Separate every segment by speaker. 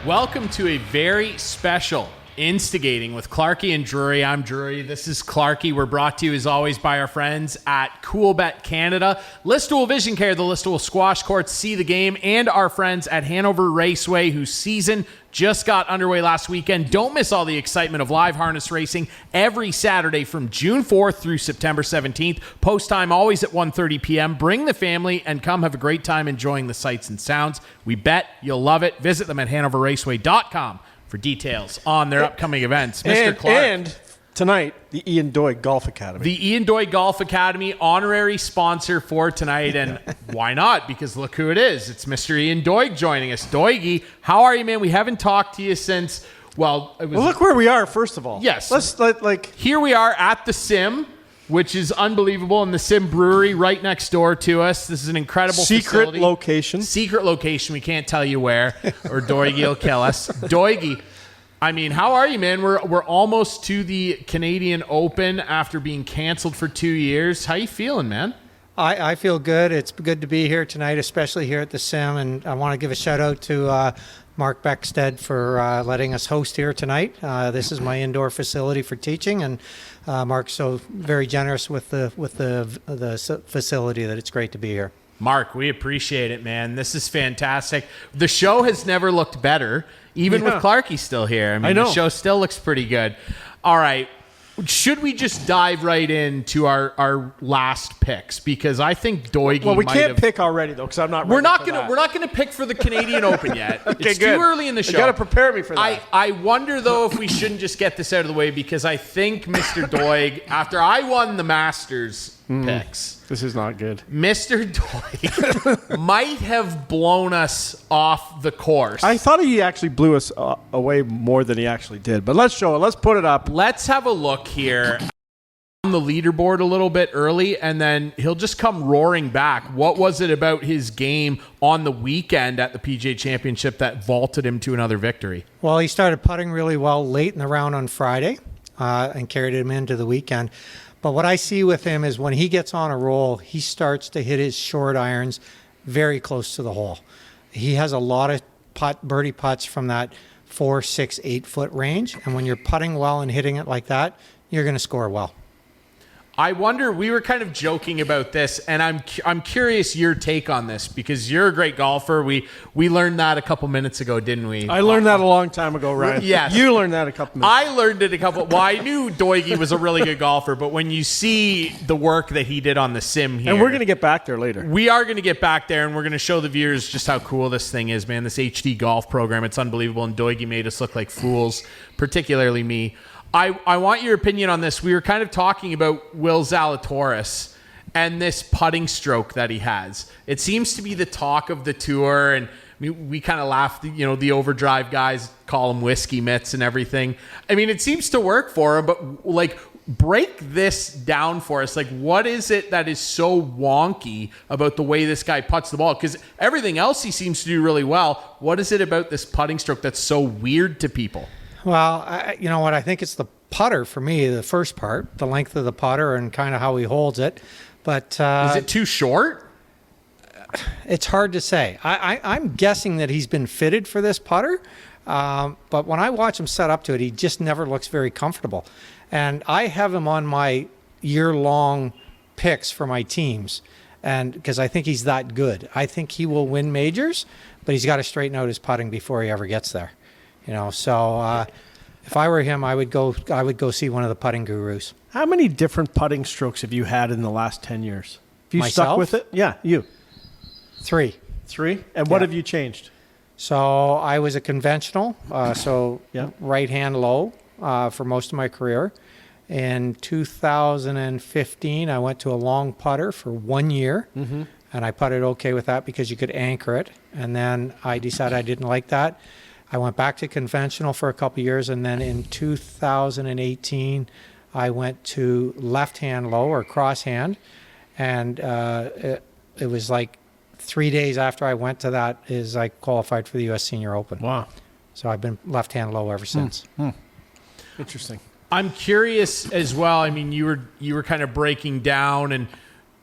Speaker 1: Welcome to a very special Instigating with Clarkie and Drury. I'm Drury. This is Clarkie. We're brought to you as always by our friends at CoolBet Canada, Listowel Vision Care, the Listowel Squash Courts, See the Game, and our friends at Hanover Raceway, whose season just got underway last weekend. Don't miss all the excitement of live harness racing every Saturday from June 4th through September 17th. Post time always at 1:30 p.m. Bring the family and come have a great time enjoying the sights and sounds. We bet you'll love it. Visit them at hanoverraceway.com for details on their upcoming events. Mr. Clark.
Speaker 2: And tonight, the Ian Doig Golf Academy.
Speaker 1: The Ian Doig Golf Academy, honorary sponsor for tonight. And why not? Because look who it is. It's Mr. Ian Doig joining us. Doigy, how are you, man? We haven't talked to you since, well,
Speaker 2: look where we are, first of all.
Speaker 1: Yes.
Speaker 2: Here
Speaker 1: we are at the Sim, which is unbelievable, in the Sim Brewery right next door to us. This is an incredible facility. Secret location. We can't tell you where, or Doigy will kill us. Doigy, I mean, how are you, man? We're almost to the Canadian Open after being canceled for 2 years. How you feeling, man?
Speaker 3: I feel good. It's good to be here tonight, especially here at the Sim, and I want to give a shout out to Mark Beckstead for letting us host here tonight. This is my indoor facility for teaching, and Mark's so very generous with the facility that it's great to be here.
Speaker 1: Mark, we appreciate it, man. This is fantastic. The show has never looked better, even with Clarkie still here. I know. The show still looks pretty good. All right. Should we just dive right into our last picks? Because I think Doigy.
Speaker 2: Well, we can't pick already though, because I'm not.
Speaker 1: We're not gonna pick for the Canadian Open yet.
Speaker 2: Okay,
Speaker 1: it's
Speaker 2: good.
Speaker 1: Too early in the show.
Speaker 2: You got to prepare me for that.
Speaker 1: I wonder though if we shouldn't just get this out of the way, because I think Mr. Doig, after I won the Masters picks,
Speaker 2: this is not good.
Speaker 1: Mr. Doig might have blown us off the course.
Speaker 2: I thought he actually blew us away more than he actually did. But let's show it. Let's put it up.
Speaker 1: Let's have a look here on the leaderboard a little bit early, and then he'll just come roaring back. What was it about his game on the weekend at the PGA Championship that vaulted him to another victory?
Speaker 3: Well, he started putting really well late in the round on Friday and carried him into the weekend. But what I see with him is when he gets on a roll, he starts to hit his short irons very close to the hole. He has a lot of birdie putts from that 4, 6, 8 foot range. And when you're putting well and hitting it like that, you're going to score well.
Speaker 1: I wonder, we were kind of joking about this, and I'm curious your take on this, because you're a great golfer. We learned that a couple minutes ago, didn't we?
Speaker 2: I learned that a long time ago, Ryan.
Speaker 1: Yes.
Speaker 2: You learned that a couple minutes
Speaker 1: I learned it well, I knew Doigy was a really good golfer, but when you see the work that he did on the Sim here.
Speaker 2: And we're going to get back there later.
Speaker 1: We are going to get back there, and we're going to show the viewers just how cool this thing is, man. This HD golf program, it's unbelievable, and Doigy made us look like fools, particularly me. I want your opinion on this. We were kind of talking about Will Zalatoris and this putting stroke that he has. It seems to be the talk of the tour, and we kind of laugh, the overdrive guys call him whiskey mitts and everything. I mean, it seems to work for him, but break this down for us. What is it that is so wonky about the way this guy puts the ball? Because everything else he seems to do really well. What is it about this putting stroke that's so weird to people?
Speaker 3: Well, you know what? I think it's the putter for me, the first part, the length of the putter and kind of how he holds it. But
Speaker 1: is it too short?
Speaker 3: It's hard to say. I'm guessing that he's been fitted for this putter. But when I watch him set up to it, he just never looks very comfortable. And I have him on my year-long picks for my teams, and because I think he's that good. I think he will win majors, but he's got to straighten out his putting before he ever gets there. So if I were him, I would go see one of the putting gurus.
Speaker 2: How many different putting strokes have you had in the last 10 years? Have you
Speaker 3: Myself?
Speaker 2: Stuck with it? Yeah, you.
Speaker 3: 3.
Speaker 2: 3? And what have you changed?
Speaker 3: So I was a conventional, right hand low for most of my career. In 2015, I went to a long putter for 1 year, and I putted okay with that because you could anchor it. And then I decided I didn't like that. I went back to conventional for a couple of years, and then in 2018, I went to left-hand low or cross-hand, and it was like 3 days after I went to that is I qualified for the U.S. Senior Open.
Speaker 2: Wow.
Speaker 3: So I've been left-hand low ever since.
Speaker 2: Interesting.
Speaker 1: I'm curious as well. I mean, you were kind of breaking down and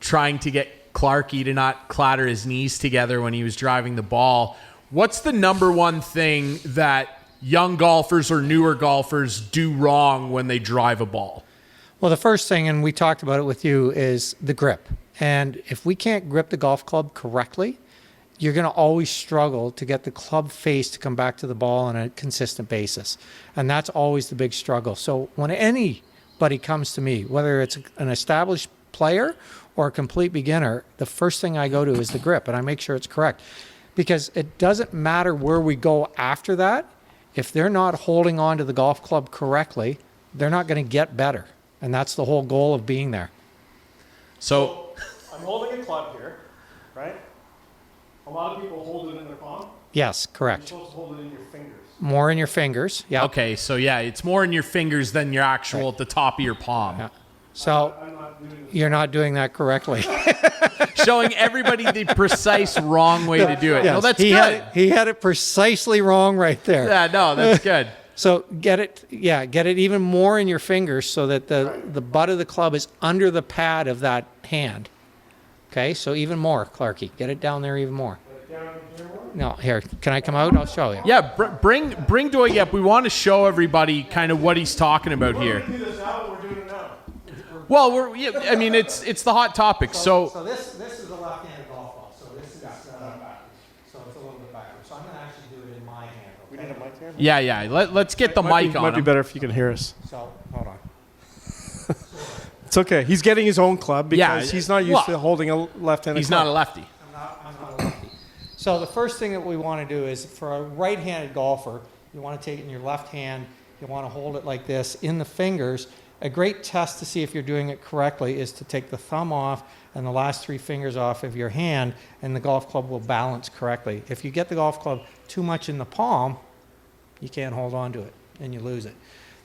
Speaker 1: trying to get Clarkie to not clatter his knees together when he was driving the ball. What's the number one thing that young golfers or newer golfers do wrong when they drive a ball?
Speaker 3: Well, the first thing, and we talked about it with you, is the grip. And if we can't grip the golf club correctly, you're going to always struggle to get the club face to come back to the ball on a consistent basis. And that's always the big struggle. So when anybody comes to me, whether it's an established player or a complete beginner, the first thing I go to is the grip, and I make sure it's correct. Because it doesn't matter where we go after that. If they're not holding on to the golf club correctly, they're not going to get better. And that's the whole goal of being there.
Speaker 1: So
Speaker 2: I'm holding a club here, right? A lot of people hold it in their palm.
Speaker 3: Yes, correct.
Speaker 2: You're supposed to hold it in your fingers.
Speaker 3: More in your fingers. Yeah.
Speaker 1: okay, so yeah, it's more in your fingers than your actual at the top of your palm.
Speaker 3: Yeah. So
Speaker 2: I'm not doing this.
Speaker 3: you're not doing that correctly.
Speaker 1: Showing everybody the precise wrong way to do it. No,
Speaker 3: Yes,
Speaker 1: that's
Speaker 3: he
Speaker 1: good.
Speaker 3: He had it precisely wrong right there.
Speaker 1: Yeah, no, that's good.
Speaker 3: So get it even more in your fingers so that the butt of the club is under the pad of that hand. Okay, so even more, Clarky. Get it down there even more. No, here, can I come out? I'll show you.
Speaker 1: Yeah, bring Doig up. We want to show everybody kind of what he's talking about here.
Speaker 2: We do this now, or we're doing it now.
Speaker 1: Well, I mean, it's the hot topic. So
Speaker 3: this is a left-handed golf ball. So this is so it's a little bit backwards. So I'm going to actually do it in my hand.
Speaker 2: We need a mic here.
Speaker 1: yeah. Let's get the mic on
Speaker 2: Might be
Speaker 1: him.
Speaker 2: better if you can hear us.
Speaker 3: So hold on.
Speaker 2: It's okay. He's getting his own club because
Speaker 1: Yeah,
Speaker 2: he's not used
Speaker 1: well,
Speaker 2: to holding a left-handed
Speaker 1: He's
Speaker 2: club.
Speaker 1: not a lefty.
Speaker 3: I'm not a lefty. So the first thing that we want to do is for a right-handed golfer, you want to take it in your left hand. You want to hold it like this in the fingers. A great test to see if you're doing it correctly is to take the thumb off and the last three fingers off of your hand, and the golf club will balance correctly. If you get the golf club too much in the palm, you can't hold on to it and you lose it.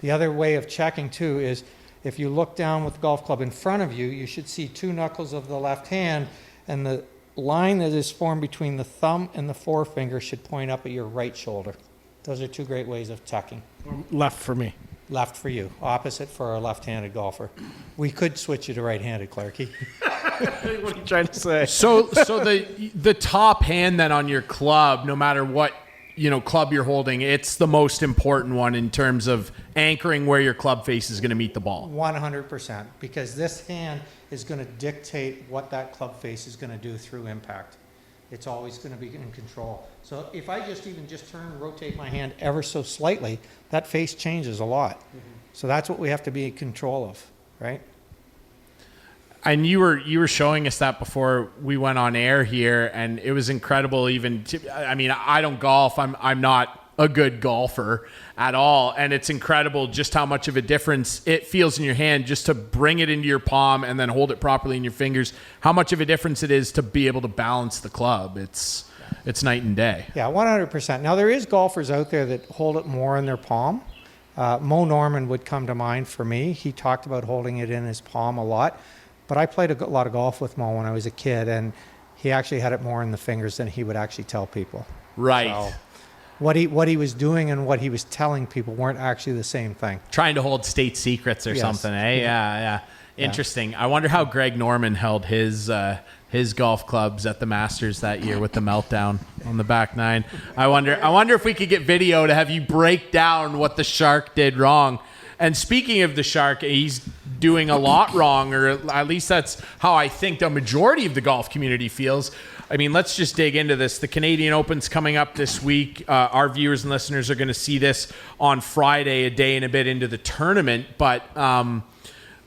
Speaker 3: The other way of checking too is if you look down with the golf club in front of you, you should see two knuckles of the left hand, and the line that is formed between the thumb and the forefinger should point up at your right shoulder. Those are two great ways of checking.
Speaker 2: Left for me.
Speaker 3: Left for you, opposite for a left-handed golfer. We could switch you to right-handed, Clarky.
Speaker 2: What are you trying to say?
Speaker 1: So the top hand then on your club, no matter what club you're holding, it's the most important one in terms of anchoring where your club face is going to meet the ball.
Speaker 3: 100%, because this hand is going to dictate what that club face is going to do through impact. It's always going to be in control. So if I just turn and rotate my hand ever so slightly, that face changes a lot. Mm-hmm. So that's what we have to be in control of, right?
Speaker 1: And you were showing us that before we went on air here, and it was incredible. I don't golf. I'm not a good golfer at all, and it's incredible just how much of a difference it feels in your hand just to bring it into your palm and then hold it properly in your fingers. How much of a difference it is to be able to balance the club. It's night and day.
Speaker 3: Yeah, 100%. Now there is golfers out there that hold it more in their palm. Mo Norman would come to mind for me. He talked about holding it in his palm a lot. But I played a lot of golf with Mo when I was a kid, and he actually had it more in the fingers than he would actually tell people.
Speaker 1: Right.
Speaker 3: So what he was doing and what he was telling people weren't actually the same thing.
Speaker 1: Trying to hold state secrets or something, eh? Yeah. Interesting. Yeah. I wonder how Greg Norman held his golf clubs at the Masters that year with the meltdown on the back nine. I wonder if we could get video to have you break down what the Shark did wrong. And speaking of the Shark, he's doing a lot wrong, or at least that's how I think the majority of the golf community feels. I mean, let's just dig into this. The Canadian Open's coming up this week. Our viewers and listeners are going to see this on Friday, a day and a bit into the tournament. But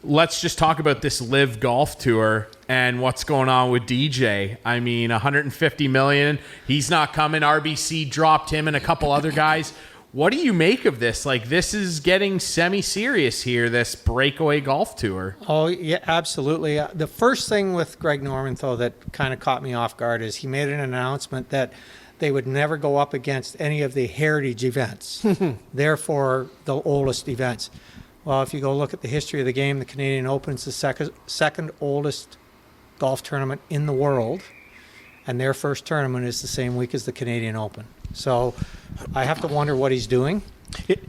Speaker 1: let's just talk about this Live Golf Tour and what's going on with DJ. I mean, $150 million. He's not coming. RBC dropped him and a couple other guys. What do you make of this? Like, this is getting semi-serious here, this breakaway golf tour.
Speaker 3: Oh, yeah, absolutely. The first thing with Greg Norman, though, that kind of caught me off guard is he made an announcement that they would never go up against any of the heritage events, therefore the oldest events. Well, if you go look at the history of the game, the Canadian Open is the second oldest golf tournament in the world, and their first tournament is the same week as the Canadian Open. So I have to wonder what he's doing.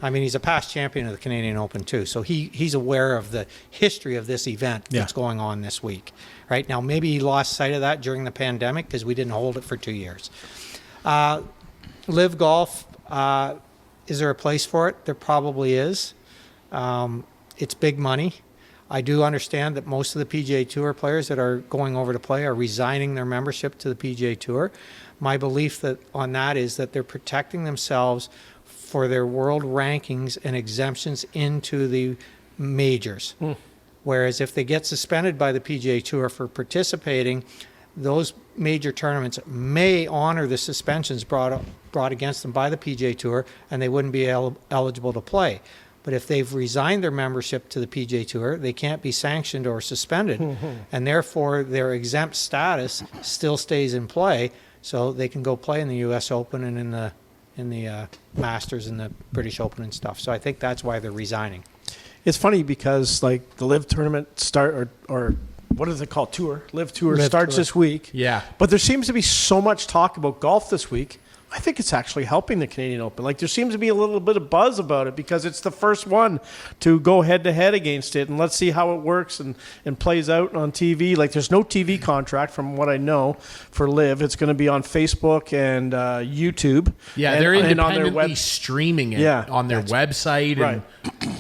Speaker 3: I mean, he's a past champion of the Canadian Open too, so he's aware of the history of this event that's going on this week. Right now, maybe he lost sight of that during the pandemic because we didn't hold it for 2 years. Live Golf, is there a place for it? There probably is. It's big money. I do understand that most of the PGA Tour players that are going over to play are resigning their membership to the PGA Tour. My belief on that is that they're protecting themselves for their world rankings and exemptions into the majors. Whereas if they get suspended by the PGA Tour for participating, those major tournaments may honor the suspensions brought against them by the PGA Tour, and they wouldn't be eligible to play. But if they've resigned their membership to the PGA Tour, they can't be sanctioned or suspended, and therefore their exempt status still stays in play, so they can go play in the U.S. Open and in the Masters and the British Open and stuff. So I think that's why they're resigning.
Speaker 2: It's funny because like the Live tournament or what is it called? Live Tour starts this week.
Speaker 1: Yeah.
Speaker 2: But there seems to be so much talk about golf this week. I think it's actually helping the Canadian Open. Like there seems to be a little bit of buzz about it because it's the first one to go head to head against it, and let's see how it works and plays out on TV. Like there's no TV contract from what I know for Live. It's going to be on Facebook and YouTube.
Speaker 1: Yeah, they're independently streaming it on their website.
Speaker 2: Right.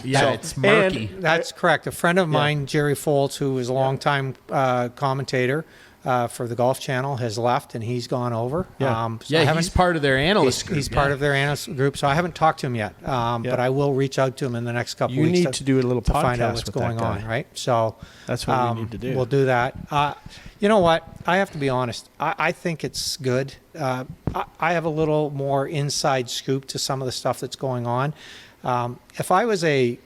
Speaker 1: It's murky.
Speaker 3: That's correct. A friend of mine, Jerry Foltz, who was a longtime commentator for the Golf Channel, has left, and he's gone over.
Speaker 1: He's part of their analyst group.
Speaker 3: He's part of their analyst group, so I haven't talked to him yet. But I will reach out to him in the next couple weeks.
Speaker 2: You need to do a little podcast
Speaker 3: find out what's
Speaker 2: with
Speaker 3: going
Speaker 2: that guy.
Speaker 3: on, right? So
Speaker 2: that's what we need to do.
Speaker 3: We'll do that. You know what? I have to be honest. I think it's good. I have a little more inside scoop to some of the stuff that's going on. If I was a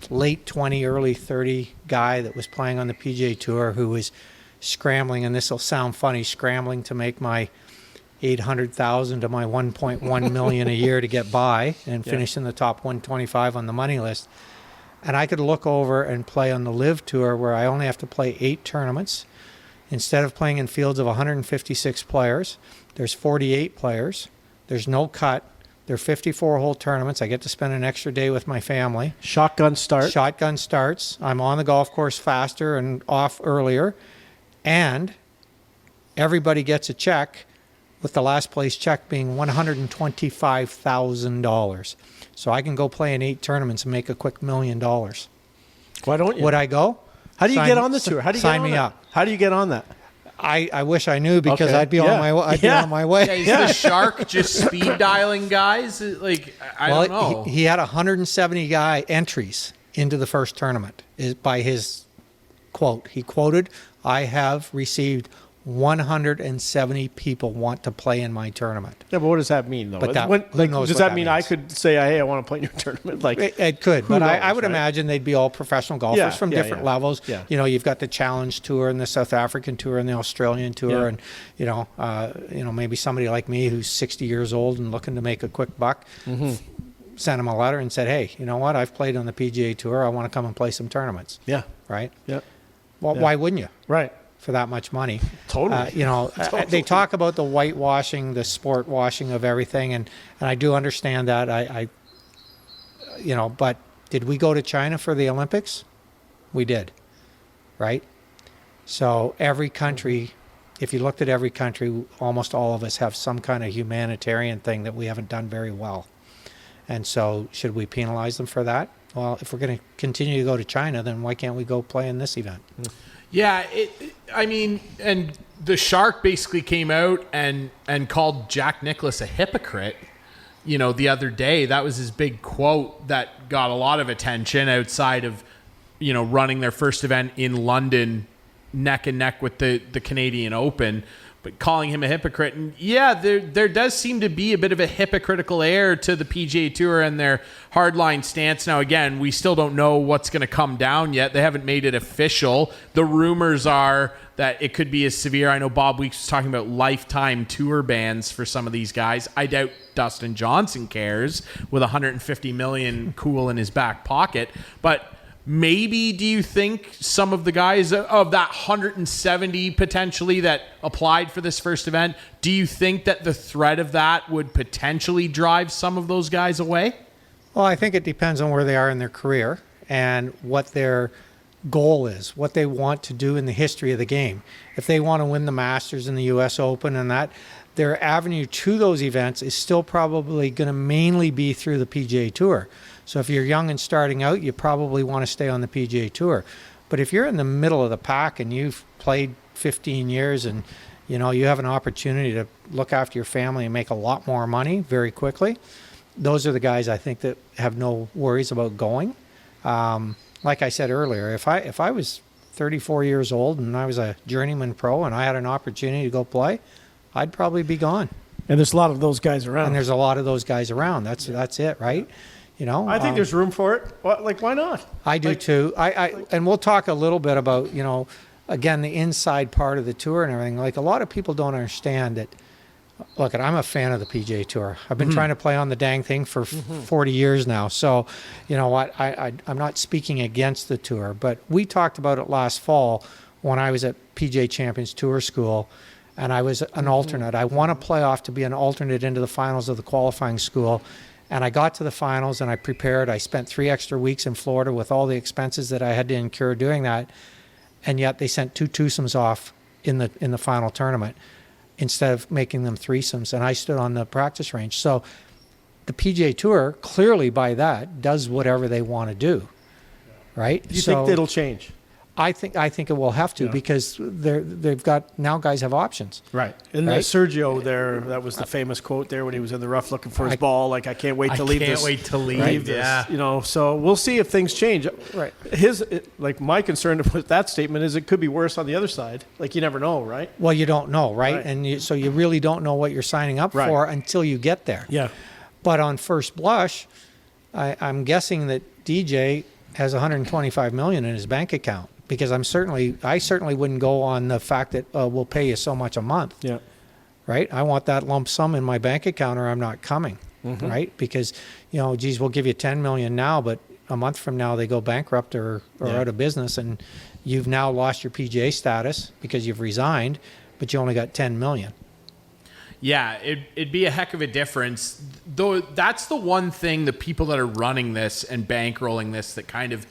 Speaker 3: late 20, early 30 guy that was playing on the PGA Tour who was scrambling, and this will sound funny, scrambling to make my 800,000 to my 1.1 million a year to get by and finish in the top 125 on the money list. And I could look over and play on the Live Tour where I only have to play 8 tournaments. Instead of playing in fields of 156 players, there's 48 players. There's no cut. They're 54-hole tournaments. I get to spend an extra day with my family.
Speaker 2: Shotgun starts. I'm on the golf course faster and off earlier. And everybody gets a check, with the last place check being $125,000. So I can go play in 8 tournaments and make a quick $1 million. Why don't you?
Speaker 3: Would I go?
Speaker 2: How do you get on the tour? How do you
Speaker 3: sign
Speaker 2: get on
Speaker 3: me
Speaker 2: that?
Speaker 3: up?
Speaker 2: How do you get on that?
Speaker 3: I wish I knew because I'd be on my way.
Speaker 1: Is the Shark just speed dialing guys? Like I don't know.
Speaker 3: He had 170 guy entries into the first tournament by his quote. He quoted, "I have received 170 people want to play in my tournament."
Speaker 2: Yeah, but what does that mean, though?
Speaker 3: But
Speaker 2: does that mean I could say, "Hey, I want to play in your tournament"? Like
Speaker 3: it could, but
Speaker 2: knows,
Speaker 3: I would imagine they'd be all professional golfers from different levels.
Speaker 2: Yeah.
Speaker 3: You know, you've got the Challenge Tour and the South African Tour and the Australian Tour, and maybe somebody like me who's 60 years old and looking to make a quick buck. Sent him a letter and said, "Hey, you know what? I've played on the PGA Tour. I want to come and play some tournaments."
Speaker 2: Yeah.
Speaker 3: Right.
Speaker 2: Yeah.
Speaker 3: Well, why wouldn't you?
Speaker 2: Right.
Speaker 3: For that much money.
Speaker 2: Totally.
Speaker 3: Totally. They talk about the whitewashing, the sport washing of everything, and I do understand that. But did we go to China for the Olympics? We did, right? So every country, if you looked at every country, almost all of us have some kind of humanitarian thing that we haven't done very well. And so should we penalize them for that? Well, if we're going to continue to go to China, then why can't we go play in this event?
Speaker 1: Yeah, and the Shark basically came out and called Jack Nicklaus a hypocrite, the other day. That was his big quote that got a lot of attention outside of, running their first event in London neck and neck with the Canadian Open, but calling him a hypocrite. And yeah, there does seem to be a bit of a hypocritical air to the PGA Tour and their hardline stance. Now, again, we still don't know what's going to come down yet. They haven't made it official. The rumors are that it could be as severe. I know Bob Weeks was talking about lifetime tour bans for some of these guys. I doubt Dustin Johnson cares with $150 million cool in his back pocket, but maybe do you think some of the guys of that 170 potentially that applied for this first event, do you think that the threat of that would potentially drive some of those guys away?
Speaker 3: Well, I think it depends on where they are in their career and what their goal is, what they want to do in the history of the game. If they want to win the Masters and the U.S. Open and that, their avenue to those events is still probably going to mainly be through the PGA Tour. So if you're young and starting out, you probably want to stay on the PGA Tour. But if you're in the middle of the pack and you've played 15 years and you have an opportunity to look after your family and make a lot more money very quickly, those are the guys I think that have no worries about going. Like I said earlier, if I was 34 years old and I was a journeyman pro and I had an opportunity to go play, I'd probably be gone.
Speaker 2: And there's a lot of those guys around.
Speaker 3: And there's a lot of those guys around. That's it, right?
Speaker 2: I think there's room for it. Why not?
Speaker 3: I do too. And we'll talk a little bit about, again, the inside part of the tour and everything. Like, a lot of people don't understand that. Look, I'm a fan of the PGA Tour. I've been trying to play on the dang thing for 40 years now. So, you know what? I'm not speaking against the tour, but we talked about it last fall when I was at PGA Champions Tour School, and I was an alternate. I won a playoff to be an alternate into the finals of the qualifying school, and I got to the finals, and I prepared. I spent 3 extra weeks in Florida with all the expenses that I had to incur doing that, and yet they sent 2 twosomes off in the final tournament instead of making them threesomes, and I stood on the practice range. So the PGA Tour, clearly by that, does whatever they want to do, right?
Speaker 2: Do you think it'll change?
Speaker 3: I think it will have to, because they've got, now guys have options.
Speaker 2: Right. And Sergio there, that was the famous quote there when he was in the rough looking for his ball, like, I can't wait to leave this.
Speaker 1: I can't wait to leave this.
Speaker 2: Yeah. So we'll see if things change.
Speaker 3: Right.
Speaker 2: My concern with that statement is it could be worse on the other side. Like, you never know, right?
Speaker 3: Well, you don't know, right? And so you really don't know what you're signing up for until you get there.
Speaker 2: Yeah.
Speaker 3: But on first blush, I'm guessing that DJ has $125 million in his bank account. Because I certainly wouldn't go on the fact that we'll pay you so much a month. Yeah. Right? I want that lump sum in my bank account or I'm not coming. Right? Because, we'll give you $10 million now, but a month from now they go bankrupt or out of business, and you've now lost your PGA status because you've resigned, but you only got $10 million.
Speaker 1: Yeah, it'd be a heck of a difference. Though that's the one thing, the people that are running this and bankrolling this, that kind of,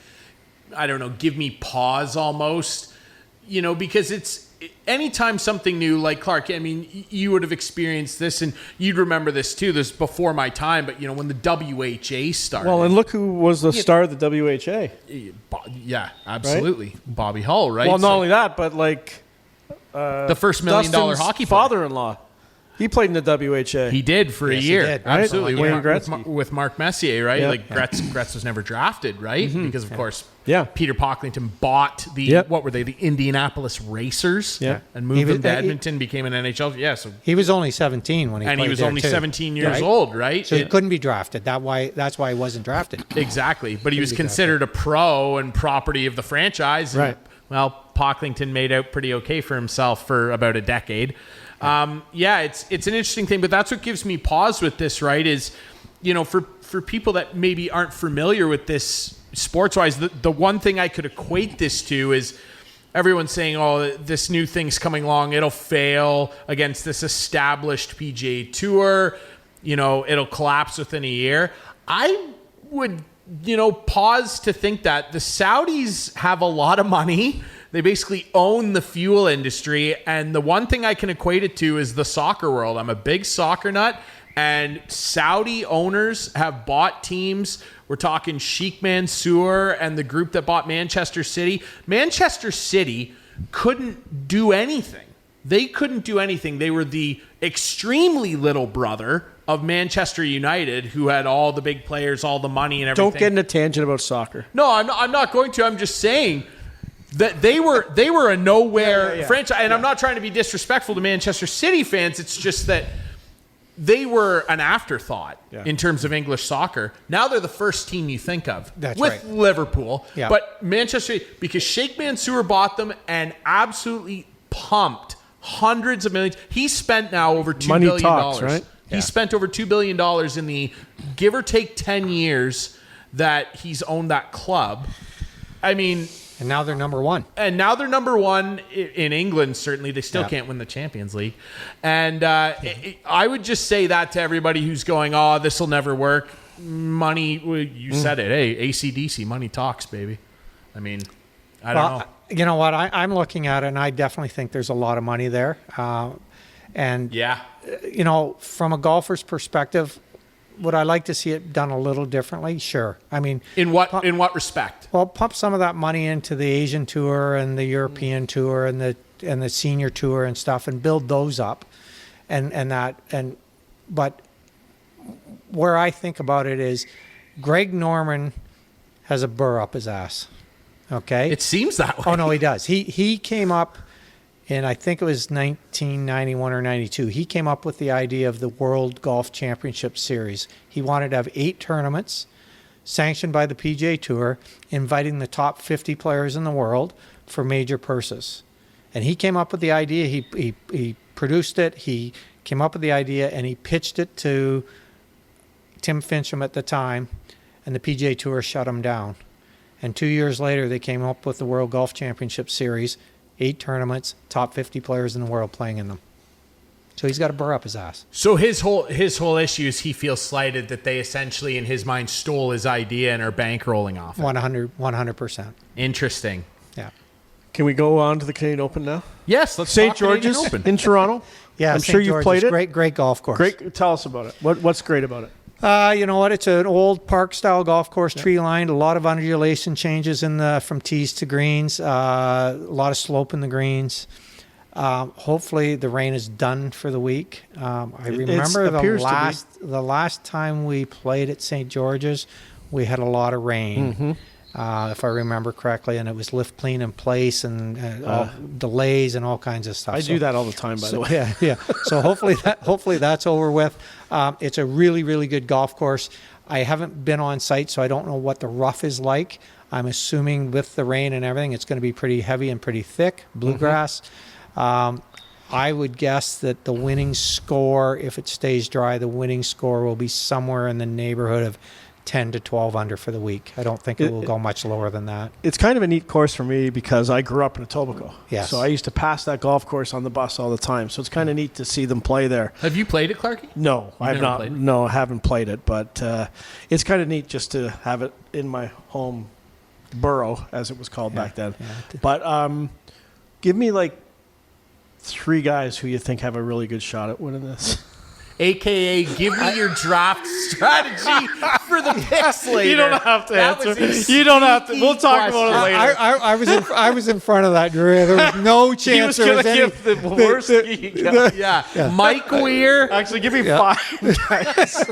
Speaker 1: I don't know, give me pause almost, because it's anytime something new, like Clark, I mean, you would have experienced this and you'd remember this too. This is before my time, but when the WHA started.
Speaker 2: Well, and look who was the star of the WHA.
Speaker 1: Yeah, absolutely. Right? Bobby Hull, right?
Speaker 2: Well, not only that, but
Speaker 1: the first $1 million hockey player.
Speaker 2: Father-in-law. He played in the WHA.
Speaker 1: He did for a year.
Speaker 2: Did,
Speaker 1: right? Absolutely.
Speaker 2: Wayne Gretzky.
Speaker 1: With Mark Messier, right?
Speaker 2: Yep.
Speaker 1: Like Gretz was never drafted, right? Because, of course, Peter Pocklington bought what were they? The Indianapolis Racers and moved them to Edmonton, became an NHL. Yeah, so
Speaker 3: he was only 17 when he played.
Speaker 1: And he was only 17 years old, right?
Speaker 3: So he couldn't be drafted. That's why he wasn't drafted.
Speaker 1: Exactly. But he was considered a pro and property of the franchise.
Speaker 2: Right.
Speaker 1: And, well, Pocklington made out pretty okay for himself for about a decade. It's an interesting thing, but that's what gives me pause with this, right? Is, for people that maybe aren't familiar with this sports-wise, the one thing I could equate this to is everyone's saying, oh, this new thing's coming along, it'll fail against this established PGA Tour, it'll collapse within a year. I would, pause to think that the Saudis have a lot of money. They basically own the fuel industry. And the one thing I can equate it to is the soccer world. I'm a big soccer nut, and Saudi owners have bought teams. We're talking Sheikh Mansour and the group that bought Manchester City. Manchester City couldn't do anything. They couldn't do anything. They were the extremely little brother of Manchester United, who had all the big players, all the money and everything.
Speaker 2: Don't get in a tangent about soccer.
Speaker 1: No, I'm not going to. I'm just saying that they were a nowhere franchise. And I'm not trying to be disrespectful to Manchester City fans. It's just that they were an afterthought in terms of English soccer. Now they're the first team you think of.
Speaker 3: That's
Speaker 1: with
Speaker 3: right.
Speaker 1: Liverpool.
Speaker 3: Yeah.
Speaker 1: But Manchester, because Sheikh Mansour bought them and absolutely pumped hundreds of millions. He spent now over $2 billion.
Speaker 2: Talks, right?
Speaker 1: He spent over $2 billion in the give or take 10 years that he's owned that club. I mean...
Speaker 3: And now they're number one.
Speaker 1: And now they're number one in England, certainly. They still can't win the Champions League. And I would just say that to everybody who's going, oh, this will never work. Money, you said it. Hey, AC/DC, money talks, baby. I mean... I don't know.
Speaker 3: You know what? I'm looking at it, and I definitely think there's a lot of money there. And
Speaker 1: Yeah.
Speaker 3: you know, from a golfer's perspective, would I like to see it done a little differently? Sure. I mean,
Speaker 1: In what respect?
Speaker 3: well, pump some of that money into the Asian tour and the European tour and the senior tour and stuff, and build those up, but where I think about it is, Greg Norman has a burr up his ass. Okay.
Speaker 1: It seems that way.
Speaker 3: Oh no, he does. He came up in, I think it was 1991 or 92. He came up with the idea of the World Golf Championship Series. He wanted to have 8 tournaments sanctioned by the PGA Tour, inviting the top 50 players in the world for major purses. And he came up with the idea. He produced it. He came up with the idea, and he pitched it to Tim Fincham at the time, and the PGA Tour shut him down. And 2 years later, they came up with the World Golf Championship Series, 8 tournaments, top 50 players in the world playing in them. So he's got to burr up his ass.
Speaker 1: So his whole issue is he feels slighted that they essentially, in his mind, stole his idea and are bankrolling off it.
Speaker 3: 100%.
Speaker 1: Interesting.
Speaker 3: Yeah.
Speaker 2: Can we go on to the Canadian Open now?
Speaker 1: Yes, let's
Speaker 2: St.
Speaker 1: talk Canadian
Speaker 2: George's
Speaker 1: Open.
Speaker 2: in Toronto.
Speaker 3: Yeah,
Speaker 2: I'm
Speaker 3: St.
Speaker 2: sure you've
Speaker 3: George's,
Speaker 2: played it.
Speaker 3: Great golf course.
Speaker 2: Great. Tell us about it. What's great about it?
Speaker 3: You know what? It's an old park-style golf course, tree-lined. A lot of undulation changes from tees to greens. A lot of slope in the greens. Hopefully, the rain is done for the week. I remember the last time we played at St. George's, we had a lot of rain. If I remember correctly, and it was lift clean in place and delays and all kinds of stuff.
Speaker 2: I do that all the time, by the way.
Speaker 3: Yeah. So hopefully that's over with. It's a really, really good golf course. I haven't been on site, so I don't know what the rough is like. I'm assuming with the rain and everything, it's going to be pretty heavy and pretty thick, bluegrass. I would guess that the winning score, if it stays dry, the winning score will be somewhere in the neighborhood of 10 to 12 under for the week. I don't think it will go much lower than that.
Speaker 2: It's kind of a neat course for me because I grew up in Etobicoke.
Speaker 3: Yes.
Speaker 2: So I used to pass that golf course on the bus all the time. So it's kind of neat to see them play there.
Speaker 1: Have you played it, Clarkie?
Speaker 2: No, I've
Speaker 1: never
Speaker 2: not.
Speaker 1: played it?
Speaker 2: No, I haven't played it, but it's kind of neat just to have it in my home borough, as it was called back then.
Speaker 3: Yeah.
Speaker 2: But give me like 3 guys who you think have a really good shot at winning this.
Speaker 1: AKA, give me your draft strategy for the picks later.
Speaker 2: You don't have to
Speaker 1: That
Speaker 2: answer.
Speaker 1: was a
Speaker 2: You don't have to.
Speaker 1: sneaky
Speaker 2: We'll talk about it
Speaker 1: question.
Speaker 2: later.
Speaker 3: I was in front of that, Drew. There was no chance.
Speaker 2: He was
Speaker 3: there
Speaker 2: going
Speaker 3: was
Speaker 2: to
Speaker 3: any,
Speaker 2: give the worst ski guy.
Speaker 1: Yeah. Mike Weir.
Speaker 2: Actually, give me 5 guys.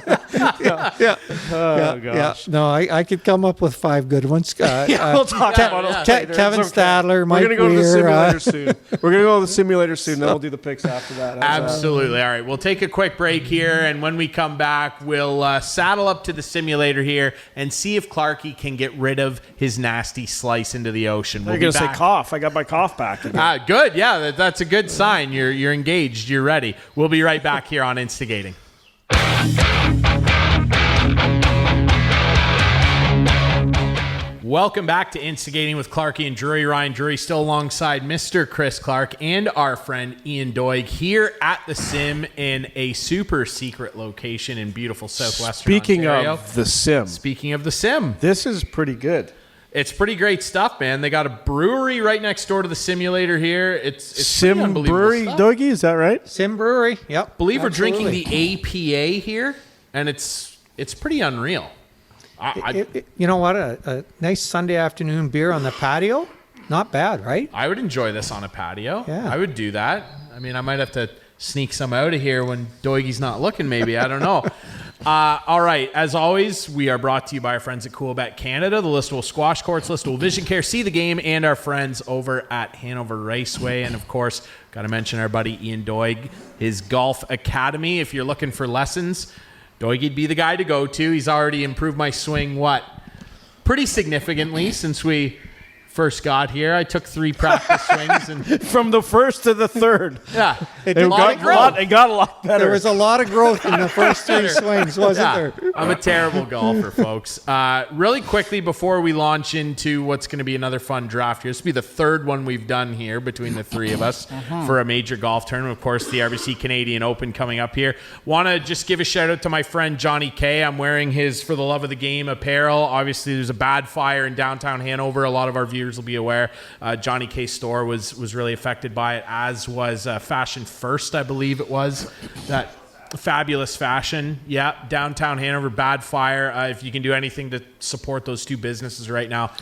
Speaker 2: Oh, gosh.
Speaker 3: No, I could come up with 5 good ones.
Speaker 2: We'll talk about it later.
Speaker 3: Kevin
Speaker 2: It's okay.
Speaker 3: Stadler, Mike
Speaker 2: We're going to go to the
Speaker 3: Weir,
Speaker 2: simulator soon. We're going to go to the simulator soon, then we'll do the picks after that.
Speaker 1: Absolutely. All right. We'll take a quick break here, and when we come back, we'll saddle up to the simulator here and see if Clarkie can get rid of his nasty slice into the ocean.
Speaker 2: You're going to say cough. I got my cough back.
Speaker 1: Good. Yeah, that's a good sign. You're engaged. You're ready. We'll be right back here on Instigating. Welcome back to Instigating with Clarkie and Drury. Ryan Drury still alongside Mr. Chris Clark and our friend Ian Doig here at the Sim in a super secret location in beautiful southwestern Ontario.
Speaker 2: of the sim,
Speaker 1: Speaking of the Sim,
Speaker 2: this is pretty good.
Speaker 1: it's pretty great stuff, man. They got a brewery right next door to the simulator here. It's pretty
Speaker 2: Sim
Speaker 1: unbelievable
Speaker 2: Brewery,
Speaker 1: stuff.
Speaker 2: Dougie, is that right?
Speaker 3: Sim Brewery. Yep.
Speaker 1: Believe we're
Speaker 3: Absolutely.
Speaker 1: drinking the APA here, and it's pretty unreal.
Speaker 3: You know what? A nice Sunday afternoon beer on the patio. Not bad, right?
Speaker 1: I would enjoy this on a patio.
Speaker 3: Yeah.
Speaker 1: I would do that. I mean, I might have to sneak some out of here when Doigie's not looking, maybe. I don't know. All right. As always, we are brought to you by our friends at Coolbet Canada, the Listowel Squash Courts, Listowel Vision Care, See the Game, and our friends over at Hanover Raceway. And, of course, got to mention our buddy Ian Doig, his Golf Academy. If you're looking for lessons, Doigie'd be the guy to go to. He's already improved my swing, pretty significantly since we first got here. I took 3 practice swings. And
Speaker 2: From the first to the third.
Speaker 1: yeah,
Speaker 2: It got a lot better.
Speaker 3: There was a lot of growth in the first 3 swings, wasn't there?
Speaker 1: I'm a terrible golfer, folks. Really quickly before we launch into what's going to be another fun draft here, this will be the 3rd one we've done here between the 3 of us for a major golf tournament. Of course, the RBC Canadian Open coming up here. Want to just give a shout out to my friend Johnny K. I'm wearing his For the Love of the Game apparel. Obviously, there's a bad fire in downtown Hanover. A lot of our viewers viewers will be aware. Johnny K Store was really affected by it, as was Fashion First, I believe it was. That fabulous fashion. Yeah, downtown Hanover, bad fire. If you can do anything to support those two businesses right now,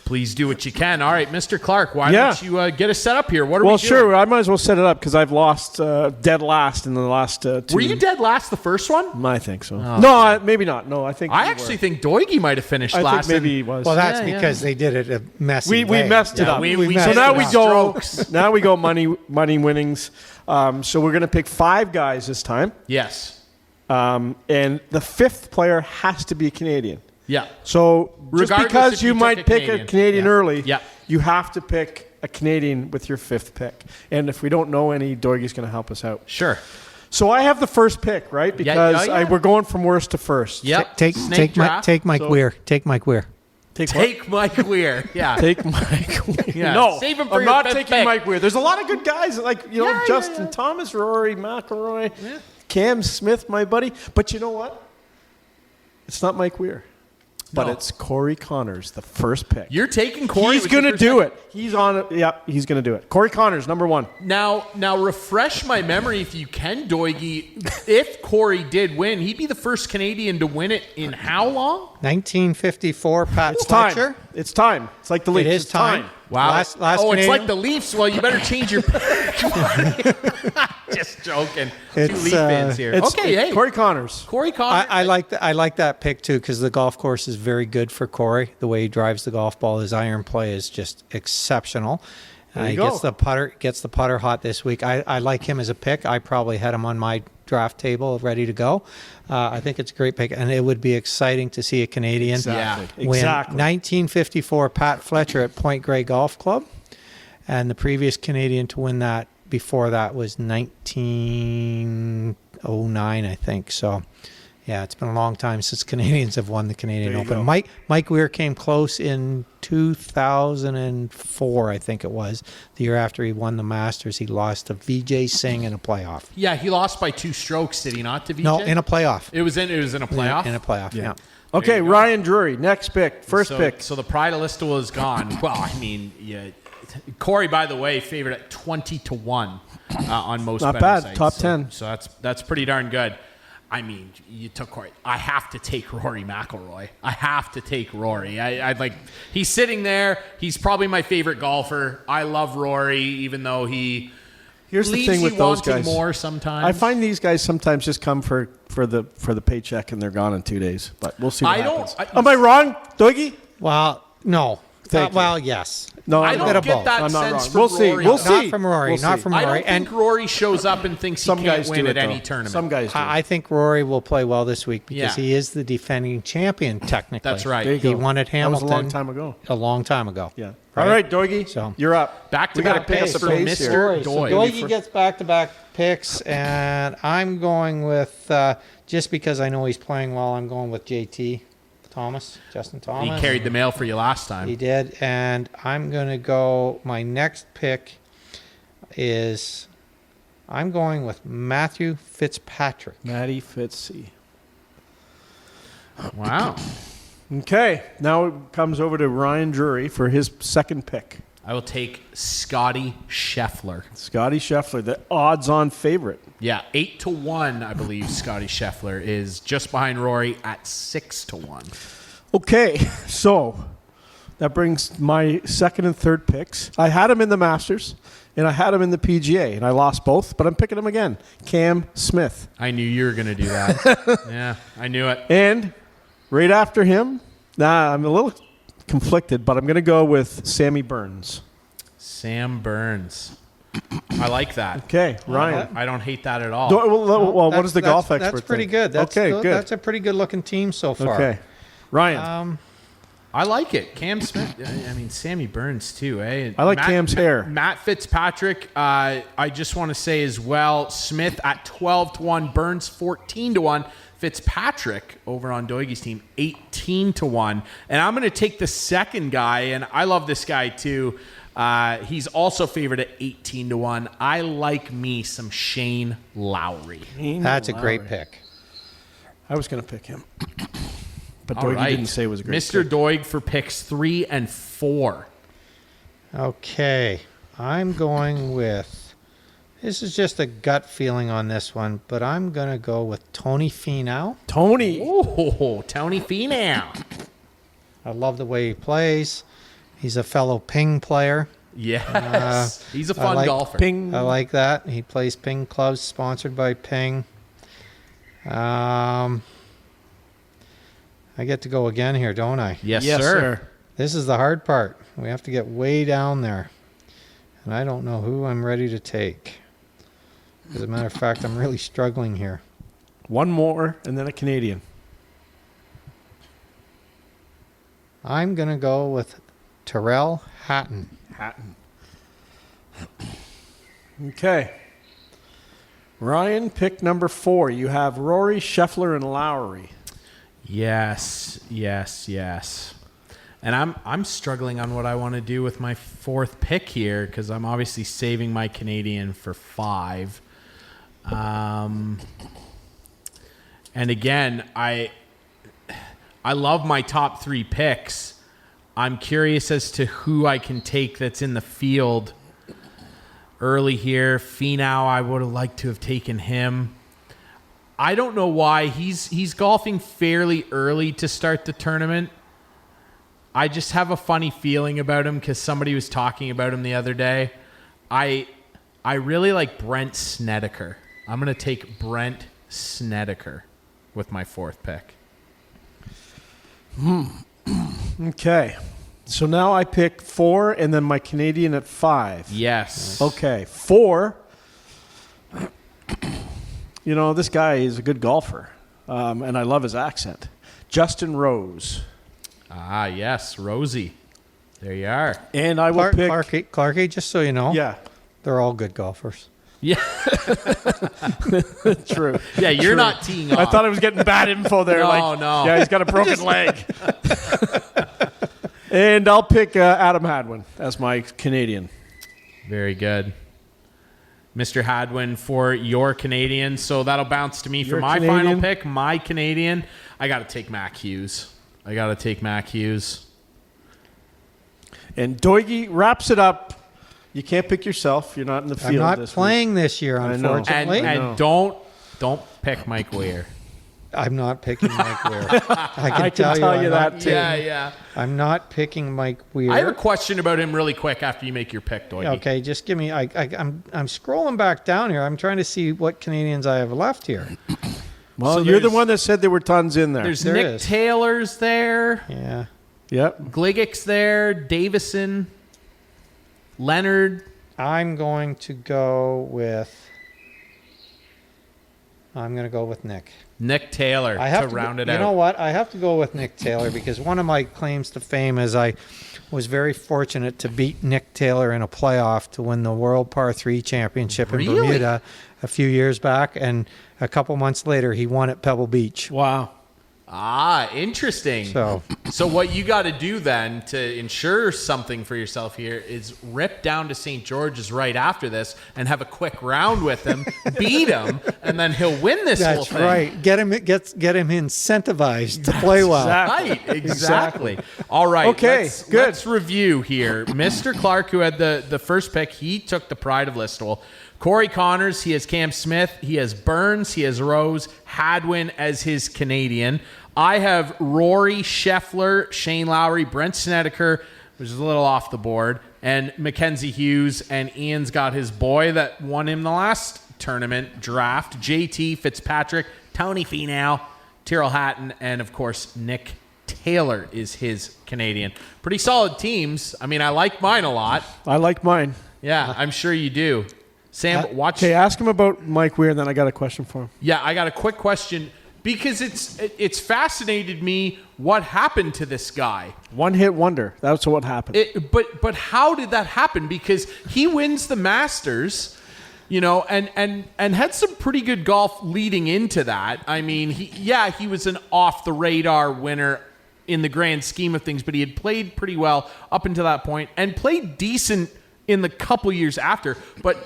Speaker 1: please do what you can. All right, Mr. Clark, why don't you get us set up here? What are we doing?
Speaker 2: Well, sure. I might as well set it up because I've lost dead last in the last 2.
Speaker 1: Were you dead last the first one?
Speaker 2: I think so. No, maybe not. No, I think
Speaker 1: I actually think Doigy might have finished
Speaker 2: I
Speaker 1: last.
Speaker 2: think maybe he was.
Speaker 3: Well, that's because they did it a messy
Speaker 2: we
Speaker 3: way.
Speaker 2: messed it up.
Speaker 1: we
Speaker 2: So
Speaker 1: messed
Speaker 2: now
Speaker 1: it
Speaker 2: we
Speaker 1: up.
Speaker 2: go.
Speaker 1: Strokes.
Speaker 2: Now we go money winnings. So we're going to pick 5 guys this time,
Speaker 1: Yes.
Speaker 2: and the 5th player has to be a Canadian.
Speaker 1: Yeah.
Speaker 2: So just
Speaker 1: Regardless
Speaker 2: because
Speaker 1: if
Speaker 2: you
Speaker 1: you took
Speaker 2: might
Speaker 1: a
Speaker 2: pick
Speaker 1: Canadian.
Speaker 2: a Canadian early,
Speaker 1: Yeah.
Speaker 2: you have to pick a Canadian with your 5th pick. And if we don't know any, Doigie's going to help us out.
Speaker 1: Sure.
Speaker 2: So I have the first pick, right? Because
Speaker 1: yeah.
Speaker 2: we're going from worst to first.
Speaker 1: Yep.
Speaker 3: Take
Speaker 1: Snake draft.
Speaker 3: Mike Weir. Take Mike Weir.
Speaker 1: Take Mike Weir. Yeah.
Speaker 2: Take Mike Weir.
Speaker 1: Yeah.
Speaker 2: No,
Speaker 1: Save him for
Speaker 2: I'm
Speaker 1: your
Speaker 2: not
Speaker 1: 5th
Speaker 2: taking
Speaker 1: pick.
Speaker 2: Mike Weir. There's a lot of good guys like
Speaker 1: Yeah,
Speaker 2: Justin Thomas, Rory McIlroy, Cam Smith, my buddy. But you know what? It's not Mike Weir. But
Speaker 1: No.
Speaker 2: it's Corey Connors, the first pick.
Speaker 1: You're taking Corey.
Speaker 2: He's
Speaker 1: with your
Speaker 2: going to
Speaker 1: first
Speaker 2: do
Speaker 1: pick?
Speaker 2: it. He's on it. Yeah, he's going to do it. Corey Connors, number 1.
Speaker 1: Now refresh my memory if you can, Doigy. If Corey did win, he'd be the first Canadian to win it in how long?
Speaker 3: 1954, Pat
Speaker 2: It's
Speaker 3: Fletcher.
Speaker 2: time. It's time. It's like the Leafs.
Speaker 3: It is
Speaker 2: It's
Speaker 3: time.
Speaker 1: Wow.
Speaker 3: Last
Speaker 1: oh, it's
Speaker 3: Canadian?
Speaker 1: like the Leafs. Well, you better change your Just joking.
Speaker 3: It's,
Speaker 1: 2 Leaf fans here.
Speaker 2: It's
Speaker 1: Okay, hey.
Speaker 2: Corey Connors.
Speaker 1: Corey Connors.
Speaker 3: I like that pick too because the golf course is very good for Corey. The way he drives the golf ball, his iron play is just exceptional. He
Speaker 2: go.
Speaker 3: gets the putter hot this week. I like him as a pick. I probably had him on my draft table ready to go. I think it's a great pick, and it would be exciting to see a Canadian
Speaker 2: Exactly.
Speaker 3: win.
Speaker 2: Exactly.
Speaker 3: 1954, Pat Fletcher at Point Grey Golf Club, and the previous Canadian to win that before that was 1909, I think. So, yeah, it's been a long time since Canadians have won the Canadian
Speaker 2: There you
Speaker 3: Open.
Speaker 2: go.
Speaker 3: Mike Weir came close in 2004, I think it was. The year after he won the Masters, he lost to Vijay Singh in a playoff.
Speaker 1: yeah, he lost by 2 strokes, did he not, to VJ?
Speaker 3: No, in a playoff.
Speaker 1: It was in a playoff?
Speaker 3: In a playoff, yeah.
Speaker 2: Okay,
Speaker 1: you go.
Speaker 2: Ryan Drury, next pick, first pick.
Speaker 1: So the pride of Listowel is gone. Well, I mean, yeah. Corey, by the way, favored at 20-1 on most
Speaker 2: Not
Speaker 1: betting
Speaker 2: bad.
Speaker 1: sites.
Speaker 2: Top
Speaker 1: So-
Speaker 2: 10.
Speaker 1: So that's pretty darn good. I mean, you took Corey. I have to take Rory McIlroy. I have to take Rory. I'd like. He's sitting there. He's probably my favorite golfer. I love Rory, even though he
Speaker 2: Here's the
Speaker 1: leaves
Speaker 2: thing
Speaker 1: you
Speaker 2: with those
Speaker 1: wanting
Speaker 2: guys.
Speaker 1: more sometimes.
Speaker 2: I find these guys sometimes just come for the paycheck and they're gone in 2 days. But we'll see what
Speaker 1: I don't-
Speaker 2: happens.
Speaker 1: I-
Speaker 2: Am I wrong, Doigie?
Speaker 3: Well, no.
Speaker 2: Thank you.
Speaker 3: Well, yes.
Speaker 2: No,
Speaker 1: I
Speaker 2: I'm
Speaker 1: don't
Speaker 2: not.
Speaker 3: of
Speaker 1: get
Speaker 3: both.
Speaker 1: that
Speaker 2: I'm not
Speaker 1: sense
Speaker 2: wrong.
Speaker 1: from
Speaker 2: We'll see.
Speaker 1: Rory.
Speaker 2: We'll
Speaker 3: Not
Speaker 2: see.
Speaker 3: from Rory.
Speaker 2: We'll
Speaker 3: Not
Speaker 2: see.
Speaker 3: from
Speaker 1: I
Speaker 3: Rory.
Speaker 1: don't think Rory shows up and thinks
Speaker 2: Some
Speaker 1: he can't
Speaker 2: guys
Speaker 1: win
Speaker 2: do
Speaker 1: at
Speaker 2: it,
Speaker 1: any
Speaker 2: though.
Speaker 1: tournament.
Speaker 2: Some guys do.
Speaker 3: I think Rory will play well this week because
Speaker 1: Yeah.
Speaker 3: he is the defending champion, technically.
Speaker 1: That's right.
Speaker 2: There you
Speaker 3: He
Speaker 2: go.
Speaker 3: won at Hamilton
Speaker 2: That was a long time ago.
Speaker 3: a long time ago.
Speaker 2: Yeah.
Speaker 3: Right?
Speaker 2: All right, Doigie,
Speaker 3: So-
Speaker 2: you're up.
Speaker 1: Back to
Speaker 2: We gotta
Speaker 1: back
Speaker 2: pick up
Speaker 1: picks
Speaker 2: the
Speaker 1: from
Speaker 2: pace here.
Speaker 1: Mr.
Speaker 3: So
Speaker 1: Doig.
Speaker 3: Doig gets back-to-back picks, and I'm going with, just because I know he's playing well, I'm going with JT Thomas, Justin
Speaker 1: He
Speaker 3: Thomas.
Speaker 1: carried the mail for you last
Speaker 3: He
Speaker 1: time.
Speaker 3: did, and I'm going to go, my next pick is, I'm going with Matthew Fitzpatrick.
Speaker 2: Matty Fitzy.
Speaker 1: Wow.
Speaker 2: Okay, now it comes over to Ryan Drury for his second pick.
Speaker 1: I will take Scotty Scheffler.
Speaker 2: Scotty Scheffler, the odds-on favorite.
Speaker 1: Yeah, 8-1, I believe Scotty Scheffler is just behind Rory at 6-1.
Speaker 2: Okay, so that brings my second and third picks. I had him in the Masters, and I had him in the PGA, and I lost both, but I'm picking him again. Cam Smith.
Speaker 1: I knew you were going to do that. Yeah, I knew it.
Speaker 2: And right after him, I'm a little conflicted, but I'm going to go with Sammy Burns.
Speaker 1: Sam Burns. I like that.
Speaker 2: Okay, Ryan.
Speaker 1: I don't hate that at all.
Speaker 2: Well, what
Speaker 3: That's-
Speaker 2: does the golf expert
Speaker 3: That's pretty
Speaker 2: think?
Speaker 3: good. That's
Speaker 2: okay,
Speaker 3: good. That's a pretty good-looking team so far.
Speaker 2: Okay. Ryan.
Speaker 1: I like it. Cam Smith. I mean, Sammy Burns too, eh?
Speaker 2: I like Cam's hair.
Speaker 1: Matt Fitzpatrick. I just want to say as well, Smith at 12-1, Burns 14-1, Fitzpatrick over on Doigie's team 18-1, and I'm going to take the second guy, and I love this guy too. He's also favored at 18-1. I like me some Shane Lowry.
Speaker 3: That's a great pick.
Speaker 2: I was going to pick him. But
Speaker 1: All
Speaker 2: Doigie
Speaker 1: right.
Speaker 2: didn't say it was a great
Speaker 1: Mr.
Speaker 2: pick.
Speaker 1: Doig for picks 3 and 4.
Speaker 3: Okay, I'm going with, this is just a gut feeling on this one, but I'm going to go with Tony Finau.
Speaker 2: Tony.
Speaker 1: Oh, Tony Finau.
Speaker 3: I love the way he plays. He's a fellow ping player.
Speaker 1: Yes. He's a fun golfer.
Speaker 2: Ping.
Speaker 3: I like that. He plays ping clubs sponsored by Ping. I get to go again here, don't I?
Speaker 1: Yes,
Speaker 2: Yes,
Speaker 1: sir.
Speaker 3: This is the hard part. We have to get way down there. And I don't know who I'm ready to take. As a matter of fact, I'm really struggling here.
Speaker 2: One more, and then a Canadian.
Speaker 3: I'm going to go with Tyrrell Hatton.
Speaker 2: Okay. Ryan, pick number 4. You have Rory, Scheffler, and Lowry.
Speaker 1: Yes. And I'm struggling on what I want to do with my 4th pick here because I'm obviously saving my Canadian for 5. And again, I love my top 3 picks. I'm curious as to who I can take that's in the field early here. Finau, I would have liked to have taken him. I don't know why. He's golfing fairly early to start the tournament. I just have a funny feeling about him because somebody was talking about him the other day. I really like Brent Snedeker. I'm going to take Brent Snedeker with my 4th pick.
Speaker 2: Okay. So now I pick 4 and then my Canadian at 5.
Speaker 1: Yes.
Speaker 2: Okay. 4. You know, this guy is a good golfer, and I love his accent. Justin Rose.
Speaker 1: Ah, yes. Rosie. There you are.
Speaker 2: And I will pick...
Speaker 3: Clarky, just so you know,
Speaker 2: Yeah.
Speaker 3: they're all good golfers.
Speaker 1: Yeah.
Speaker 2: True.
Speaker 1: Yeah, you're not teeing off.
Speaker 2: I thought I was getting bad info there.
Speaker 1: No.
Speaker 2: Yeah, he's got a broken leg. And I'll pick Adam Hadwin as my Canadian.
Speaker 1: Very good. Mr. Hadwin for your Canadian. So that'll bounce to me for
Speaker 2: Your
Speaker 1: my
Speaker 2: Canadian.
Speaker 1: final pick. My Canadian, I got to take Mac Hughes.
Speaker 2: And Doig wraps it up. You can't pick yourself. You're not in the field.
Speaker 3: I'm not
Speaker 2: this
Speaker 3: playing this year,
Speaker 2: I know.
Speaker 3: unfortunately.
Speaker 1: And don't pick Mike Weir.
Speaker 3: I'm not picking Mike Weir. I can
Speaker 2: tell you that,
Speaker 3: not
Speaker 2: too.
Speaker 1: Yeah.
Speaker 3: I'm not picking Mike Weir.
Speaker 1: I have a question about him really quick after you make your pick, Doig.
Speaker 3: Okay, just give me. I'm scrolling back down here. I'm trying to see what Canadians I have left here.
Speaker 2: Well,
Speaker 1: So
Speaker 2: you're the
Speaker 1: there's-
Speaker 2: one that said there were tons in there.
Speaker 1: There's
Speaker 3: There
Speaker 1: Nick
Speaker 3: is.
Speaker 1: Taylor's there.
Speaker 3: Yeah.
Speaker 2: Yep.
Speaker 1: Gligic's there. Davison. Leonard.
Speaker 3: I'm going to go with Nick.
Speaker 1: Nick Taylor
Speaker 3: I have
Speaker 1: to round it out.
Speaker 3: You know what? I have to go with Nick Taylor because one of my claims to fame is I was very fortunate to beat Nick Taylor in a playoff to win the World Par 3 Championship in
Speaker 1: Really?
Speaker 3: Bermuda a few years back, and a couple months later he won at Pebble Beach.
Speaker 2: Wow.
Speaker 1: Ah, interesting. So what you got to do then to ensure something for yourself here is rip down to St. George's right after this and have a quick round with him, beat him, and then he'll win this whole
Speaker 3: That's
Speaker 1: thing.
Speaker 3: right. Get him incentivized to play well.
Speaker 1: Right, exactly. All right.
Speaker 2: Okay, good.
Speaker 1: Let's review here. Mr. Clark, who had the first pick, he took the pride of Listowel. Corey Connors, he has Cam Smith. He has Burns. He has Rose. Hadwin as his Canadian. I have Rory, Scheffler, Shane Lowry, Brent Snedeker, which is a little off the board, and Mackenzie Hughes. And Ian's got his boy that won him the last tournament draft, JT Fitzpatrick, Tony Finau, Tyrrell Hatton, and, of course, Nick Taylor is his Canadian. Pretty solid teams. I mean, I like mine a lot.
Speaker 2: I like mine.
Speaker 1: Yeah, I'm sure you do. Sam, watch.
Speaker 2: Okay, ask him about Mike Weir, and then I got a question for him.
Speaker 1: Yeah, I got a quick question because it's fascinated me what happened to this guy.
Speaker 2: One-hit wonder. That's what happened.
Speaker 1: But how did that happen? Because he wins the Masters, you know, and had some pretty good golf leading into that. I mean, he was an off-the-radar winner in the grand scheme of things, but he had played pretty well up until that point and played decent in the couple years after. But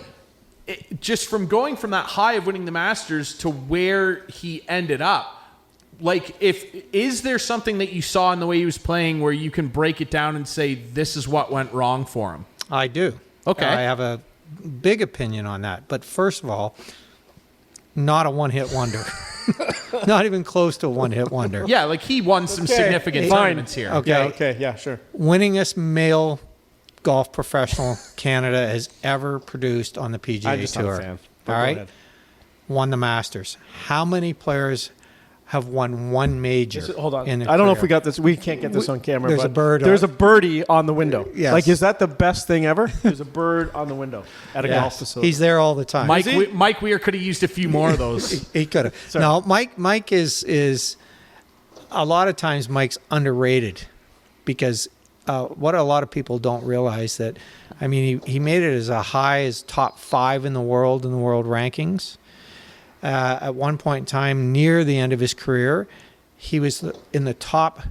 Speaker 1: just from going from that high of winning the Masters to where he ended up, like, is there something that you saw in the way he was playing where you can break it down and say this is what went wrong for him?
Speaker 3: I do.
Speaker 1: Okay.
Speaker 3: I have a big opinion on that. But first of all, not a one-hit wonder. Not even close to a one-hit wonder.
Speaker 1: Yeah, like he won some significant
Speaker 2: Fine.
Speaker 1: tournaments here.
Speaker 3: Okay.
Speaker 2: Yeah, okay, yeah, sure.
Speaker 3: Winningest male golf professional Canada has ever produced on the PGA
Speaker 2: I'm just not
Speaker 3: Tour.
Speaker 2: a fan. But
Speaker 3: All
Speaker 2: go
Speaker 3: right.
Speaker 2: ahead.
Speaker 3: Won the Masters. How many players have won one major?
Speaker 2: Hold on.
Speaker 3: in a
Speaker 2: I don't know if
Speaker 3: career?
Speaker 2: we got this. We can't get this on camera.
Speaker 3: There's
Speaker 2: but
Speaker 3: a bird
Speaker 2: There's
Speaker 3: on-
Speaker 2: a birdie on the window.
Speaker 3: Yes.
Speaker 2: Like, is that the best thing ever? There's a bird on the window at a
Speaker 3: Yes.
Speaker 2: golf facility.
Speaker 3: He's there all the time.
Speaker 1: Mike Weir could have used a few more of those.
Speaker 3: He could have. No, Mike is a lot of times Mike's underrated because what a lot of people don't realize that, I mean, he made it as high as top 5 in the world rankings. At one point in time, near the end of his career, he was in the top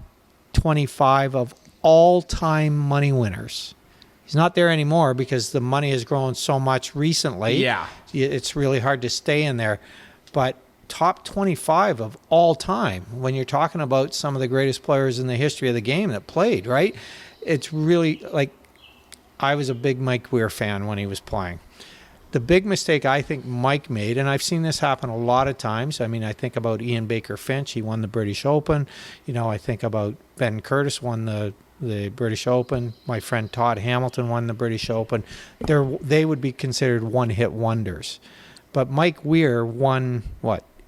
Speaker 3: 25 of all-time money winners. He's not there anymore because the money has grown so much recently.
Speaker 1: Yeah.
Speaker 3: It's really hard to stay in there. But top 25 of all time, when you're talking about some of the greatest players in the history of the game that played, right? It's really like, I was a big Mike Weir fan when he was playing. The big mistake I think Mike made, and I've seen this happen a lot of times. I mean, I think about Ian Baker Finch. He won the British Open. You know, I think about Ben Curtis won the British Open. My friend Todd Hamilton won the British Open. They would be considered one-hit wonders. But Mike Weir won,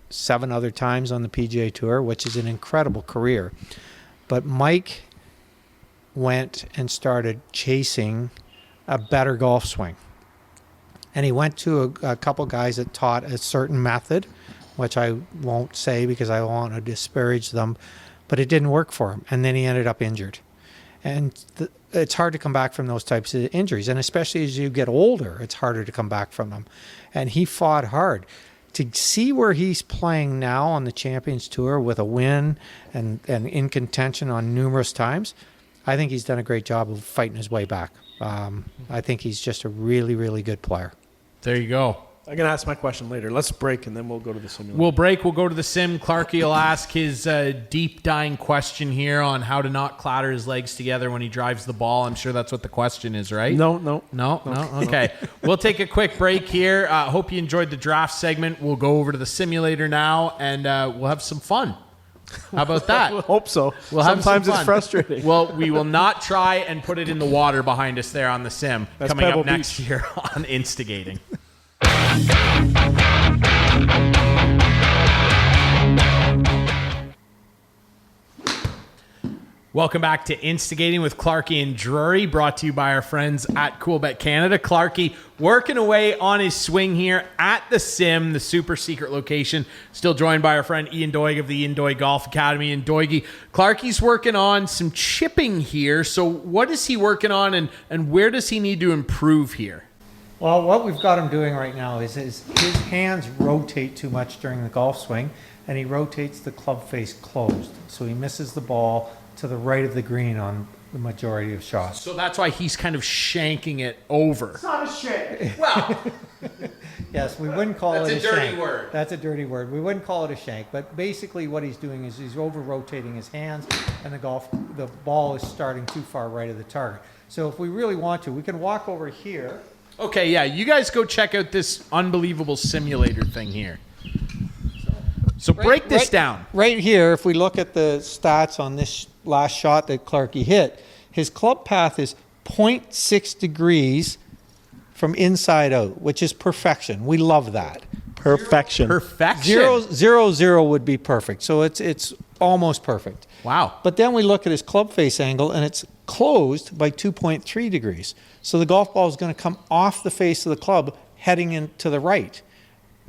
Speaker 3: 7 other times on the PGA Tour, which is an incredible career. But Mike went and started chasing a better golf swing. And he went to a couple guys that taught a certain method, which I won't say because I want to disparage them, but it didn't work for him. And then he ended up injured. And it's hard to come back from those types of injuries. And especially as you get older, it's harder to come back from them. And he fought hard. To see where he's playing now on the Champions Tour with a win and in contention on numerous times, I think he's done a great job of fighting his way back. I think he's just a really, really good player.
Speaker 1: There you go.
Speaker 2: I'm going to ask my question later. Let's break, and then we'll go to the simulator.
Speaker 1: We'll break. We'll go to the sim. Clarky will ask his deep dying question here on how to not clatter his legs together when he drives the ball. I'm sure that's what the question is, right?
Speaker 2: No.
Speaker 1: Okay. We'll take a quick break here. Hope you enjoyed the draft segment. We'll go over to the simulator now, and we'll have some fun. How about that?
Speaker 2: I hope so.
Speaker 1: We'll have
Speaker 2: Sometimes
Speaker 1: some
Speaker 2: it's
Speaker 1: fun.
Speaker 2: frustrating.
Speaker 1: Well, we will not try and put it in the water behind us there on the sim.
Speaker 2: That's
Speaker 1: Coming
Speaker 2: Pebble
Speaker 1: up next
Speaker 2: Beach.
Speaker 1: year on Instigating. Welcome back to Instigating with Clarky and Drury, brought to you by our friends at CoolBet Canada. Clarky working away on his swing here at the Sim, the super secret location. Still joined by our friend Ian Doig of the Ian Doig Golf Academy. And Doigy, Clarky's working on some chipping here. So what is he working on and where does he need to improve here?
Speaker 3: Well, what we've got him doing right now is his hands rotate too much during the golf swing, and he rotates the club face closed. So he misses the ball to the right of the green on the majority of shots.
Speaker 1: So that's why he's kind of shanking it over.
Speaker 2: It's not a shit.
Speaker 1: Well,
Speaker 3: Yes, we wouldn't call
Speaker 1: That's
Speaker 3: it
Speaker 1: a
Speaker 3: a
Speaker 1: dirty
Speaker 3: shank.
Speaker 1: word.
Speaker 3: That's a dirty word. We wouldn't call it a shank, but basically what he's doing is he's over-rotating his hands, and the ball is starting too far right of the target. So if we really want to, we can walk over here.
Speaker 1: okay, yeah, you guys go check out this unbelievable simulator thing here. So break this down.
Speaker 3: Right here, if we look at the stats on this last shot that Clarky hit, his club path is 0.6 degrees from inside out, which is perfection. We love that.
Speaker 2: Perfection.
Speaker 1: Perfection.
Speaker 3: 0 would be perfect. So it's almost perfect.
Speaker 1: Wow.
Speaker 3: But then we look at his club face angle, and it's closed by 2.3 degrees. So the golf ball is going to come off the face of the club heading into the right,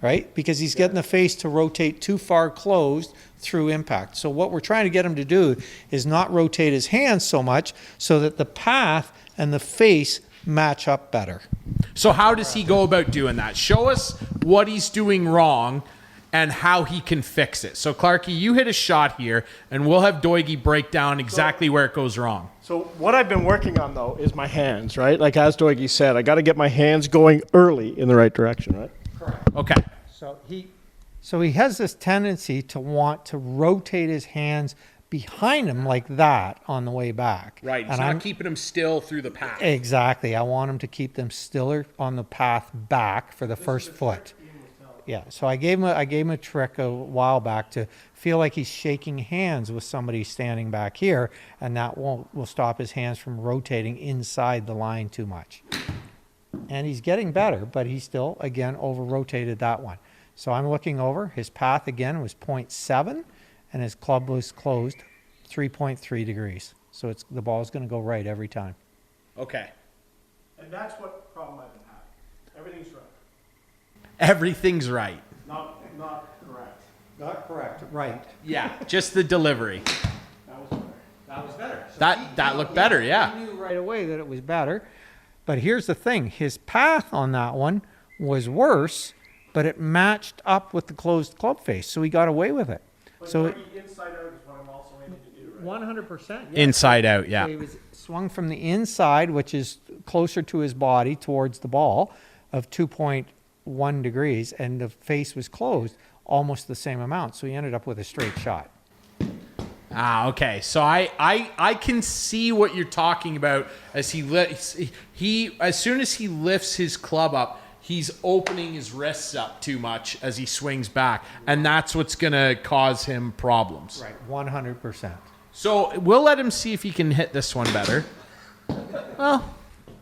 Speaker 3: right? Because he's getting the face to rotate too far closed through impact. So what we're trying to get him to do is not rotate his hands so much so that the path and the face match up better.
Speaker 1: So how does he go about doing that? Show us what he's doing wrong and how he can fix it. So Clarky, you hit a shot here, and we'll have Doigy break down exactly where it goes wrong.
Speaker 2: So what I've been working on, though, is my hands, right? Like as Doigy said, I got to get my hands going early in the right direction, right?
Speaker 3: Correct.
Speaker 1: Okay.
Speaker 3: So he has this tendency to want to rotate his hands behind him like that on the way back.
Speaker 1: Right. It's
Speaker 3: And
Speaker 1: not
Speaker 3: I'm
Speaker 1: keeping him still through the path.
Speaker 3: exactly. I want him to keep them stiller on the path back for the first foot. Yeah. So I gave him a trick a while back to feel like he's shaking hands with somebody standing back here, and that will stop his hands from rotating inside the line too much. And he's getting better, but he still, again, over-rotated that one. So I'm looking over. His path, again, was 0.7, and his club was closed 3.3 degrees. So the ball's going to go right every time.
Speaker 1: Okay.
Speaker 2: And that's what problem I've been having. Everything's right.
Speaker 1: Everything's right.
Speaker 2: Not correct.
Speaker 3: Not correct. Right.
Speaker 1: Yeah, just the delivery.
Speaker 2: That was better.
Speaker 3: That was better. So
Speaker 1: That looked better, yeah.
Speaker 3: He knew right away that it was better. But here's the thing. His path on that one was worse, but it matched up with the closed club face, so he got away with it.
Speaker 2: But
Speaker 3: So
Speaker 2: inside out is what I'm also aiming to do, right?
Speaker 3: 100%.
Speaker 1: Inside out, yeah.
Speaker 3: So he was swung from the inside, which is closer to his body towards the ball, of 2.1 degrees, and the face was closed almost the same amount. So he ended up with a straight shot.
Speaker 1: Ah, okay. So I can see what you're talking about as as soon as he lifts his club up, he's opening his wrists up too much as he swings back, and that's what's going to cause him problems.
Speaker 3: Right. 100%.
Speaker 1: So we'll let him see if he can hit this one better. Well,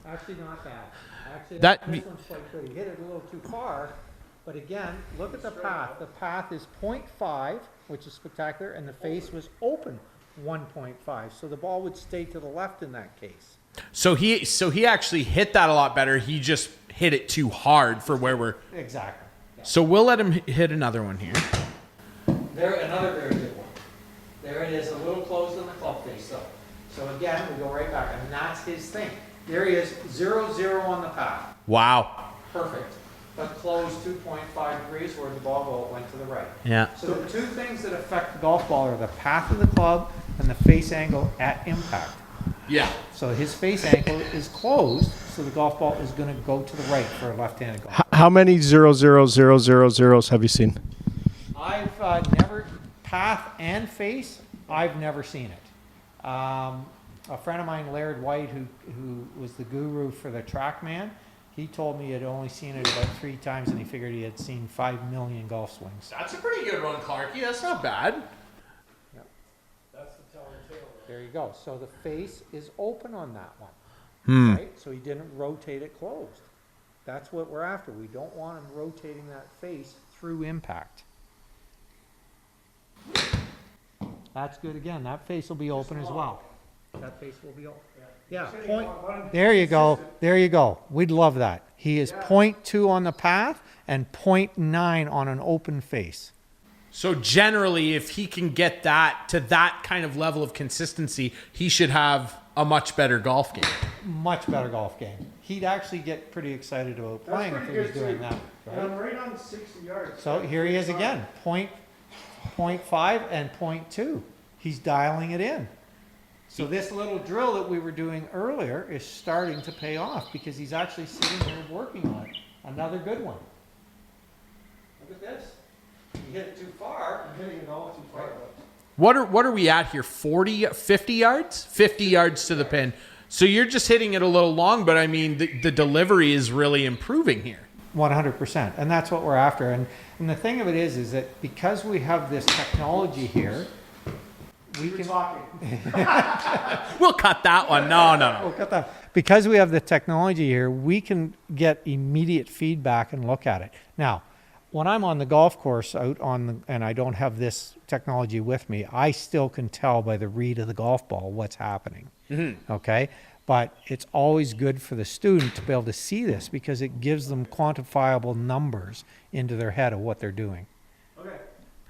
Speaker 3: Actually, not bad. Actually,
Speaker 1: That-
Speaker 3: this one's quite good. He hit it a little too far, but again, look at the path. The path is 0.5, which is spectacular, and the face was open 1.5. So the ball would stay to the left in that case.
Speaker 1: so he actually hit that a lot better. He just hit it too hard for where we're.
Speaker 3: Exactly.
Speaker 1: So we'll let him hit another one here.
Speaker 3: There, another very good one. There it is, a little closed on the club face, though. So again, we go right back, and that's his thing. There he is, 0-0 on the path.
Speaker 1: Wow.
Speaker 3: Perfect. But closed 2.5 degrees where the ball went to the right.
Speaker 1: Yeah.
Speaker 3: So the two things that affect the golf ball are the path of the club and the face angle at impact.
Speaker 1: Yeah.
Speaker 3: So his face angle is closed, so the golf ball is going to go to the right for a left-handed golf.
Speaker 2: How many 0-0-0-0-0s have you seen?
Speaker 3: I've never, path and face, I've never seen it. A friend of mine, Laird White, who was the guru for the TrackMan, he told me he had only seen it about 3 times, and he figured he had seen 5 million golf swings.
Speaker 1: That's a pretty good one, Clarky. That's not bad.
Speaker 3: Yep. That's the telling tale. There you go. So the face is open on that one, right? So he didn't rotate it closed. That's what we're after. We don't want him rotating that face through impact. That's good again. That face will be open as well. That face will be open. Yeah, point. There you go. There you go. We'd love that. He is 0.2 on the path and 0.9 on an open face.
Speaker 1: So generally, if he can get that to that kind of level of consistency, he should have a much better golf game.
Speaker 3: Much better golf game. He'd actually get pretty excited about playing if he was doing that.
Speaker 2: And I'm right on 60 yards.
Speaker 3: So here he is again, 0.5 and 0.2. He's dialing it in. So this little drill that we were doing earlier is starting to pay off because he's actually sitting here working on it. Another good one. Look at this. You hit it too far. I'm hitting it all too far.
Speaker 1: What are we at here? 40, 50 yards? 50 yards to the pin. So you're just hitting it a little long, but I mean, the delivery is really improving here.
Speaker 3: 100%. And that's what we're after. And the thing of it is that because we have this technology here, we can
Speaker 1: We'll cut that one. No.
Speaker 3: Oh, cut that. Because we have the technology here, we can get immediate feedback and look at it. Now, when I'm on the golf course and I don't have this technology with me, I still can tell by the read of the golf ball what's happening. Okay? But it's always good for the student to be able to see this because it gives them quantifiable numbers into their head of what they're doing. Okay.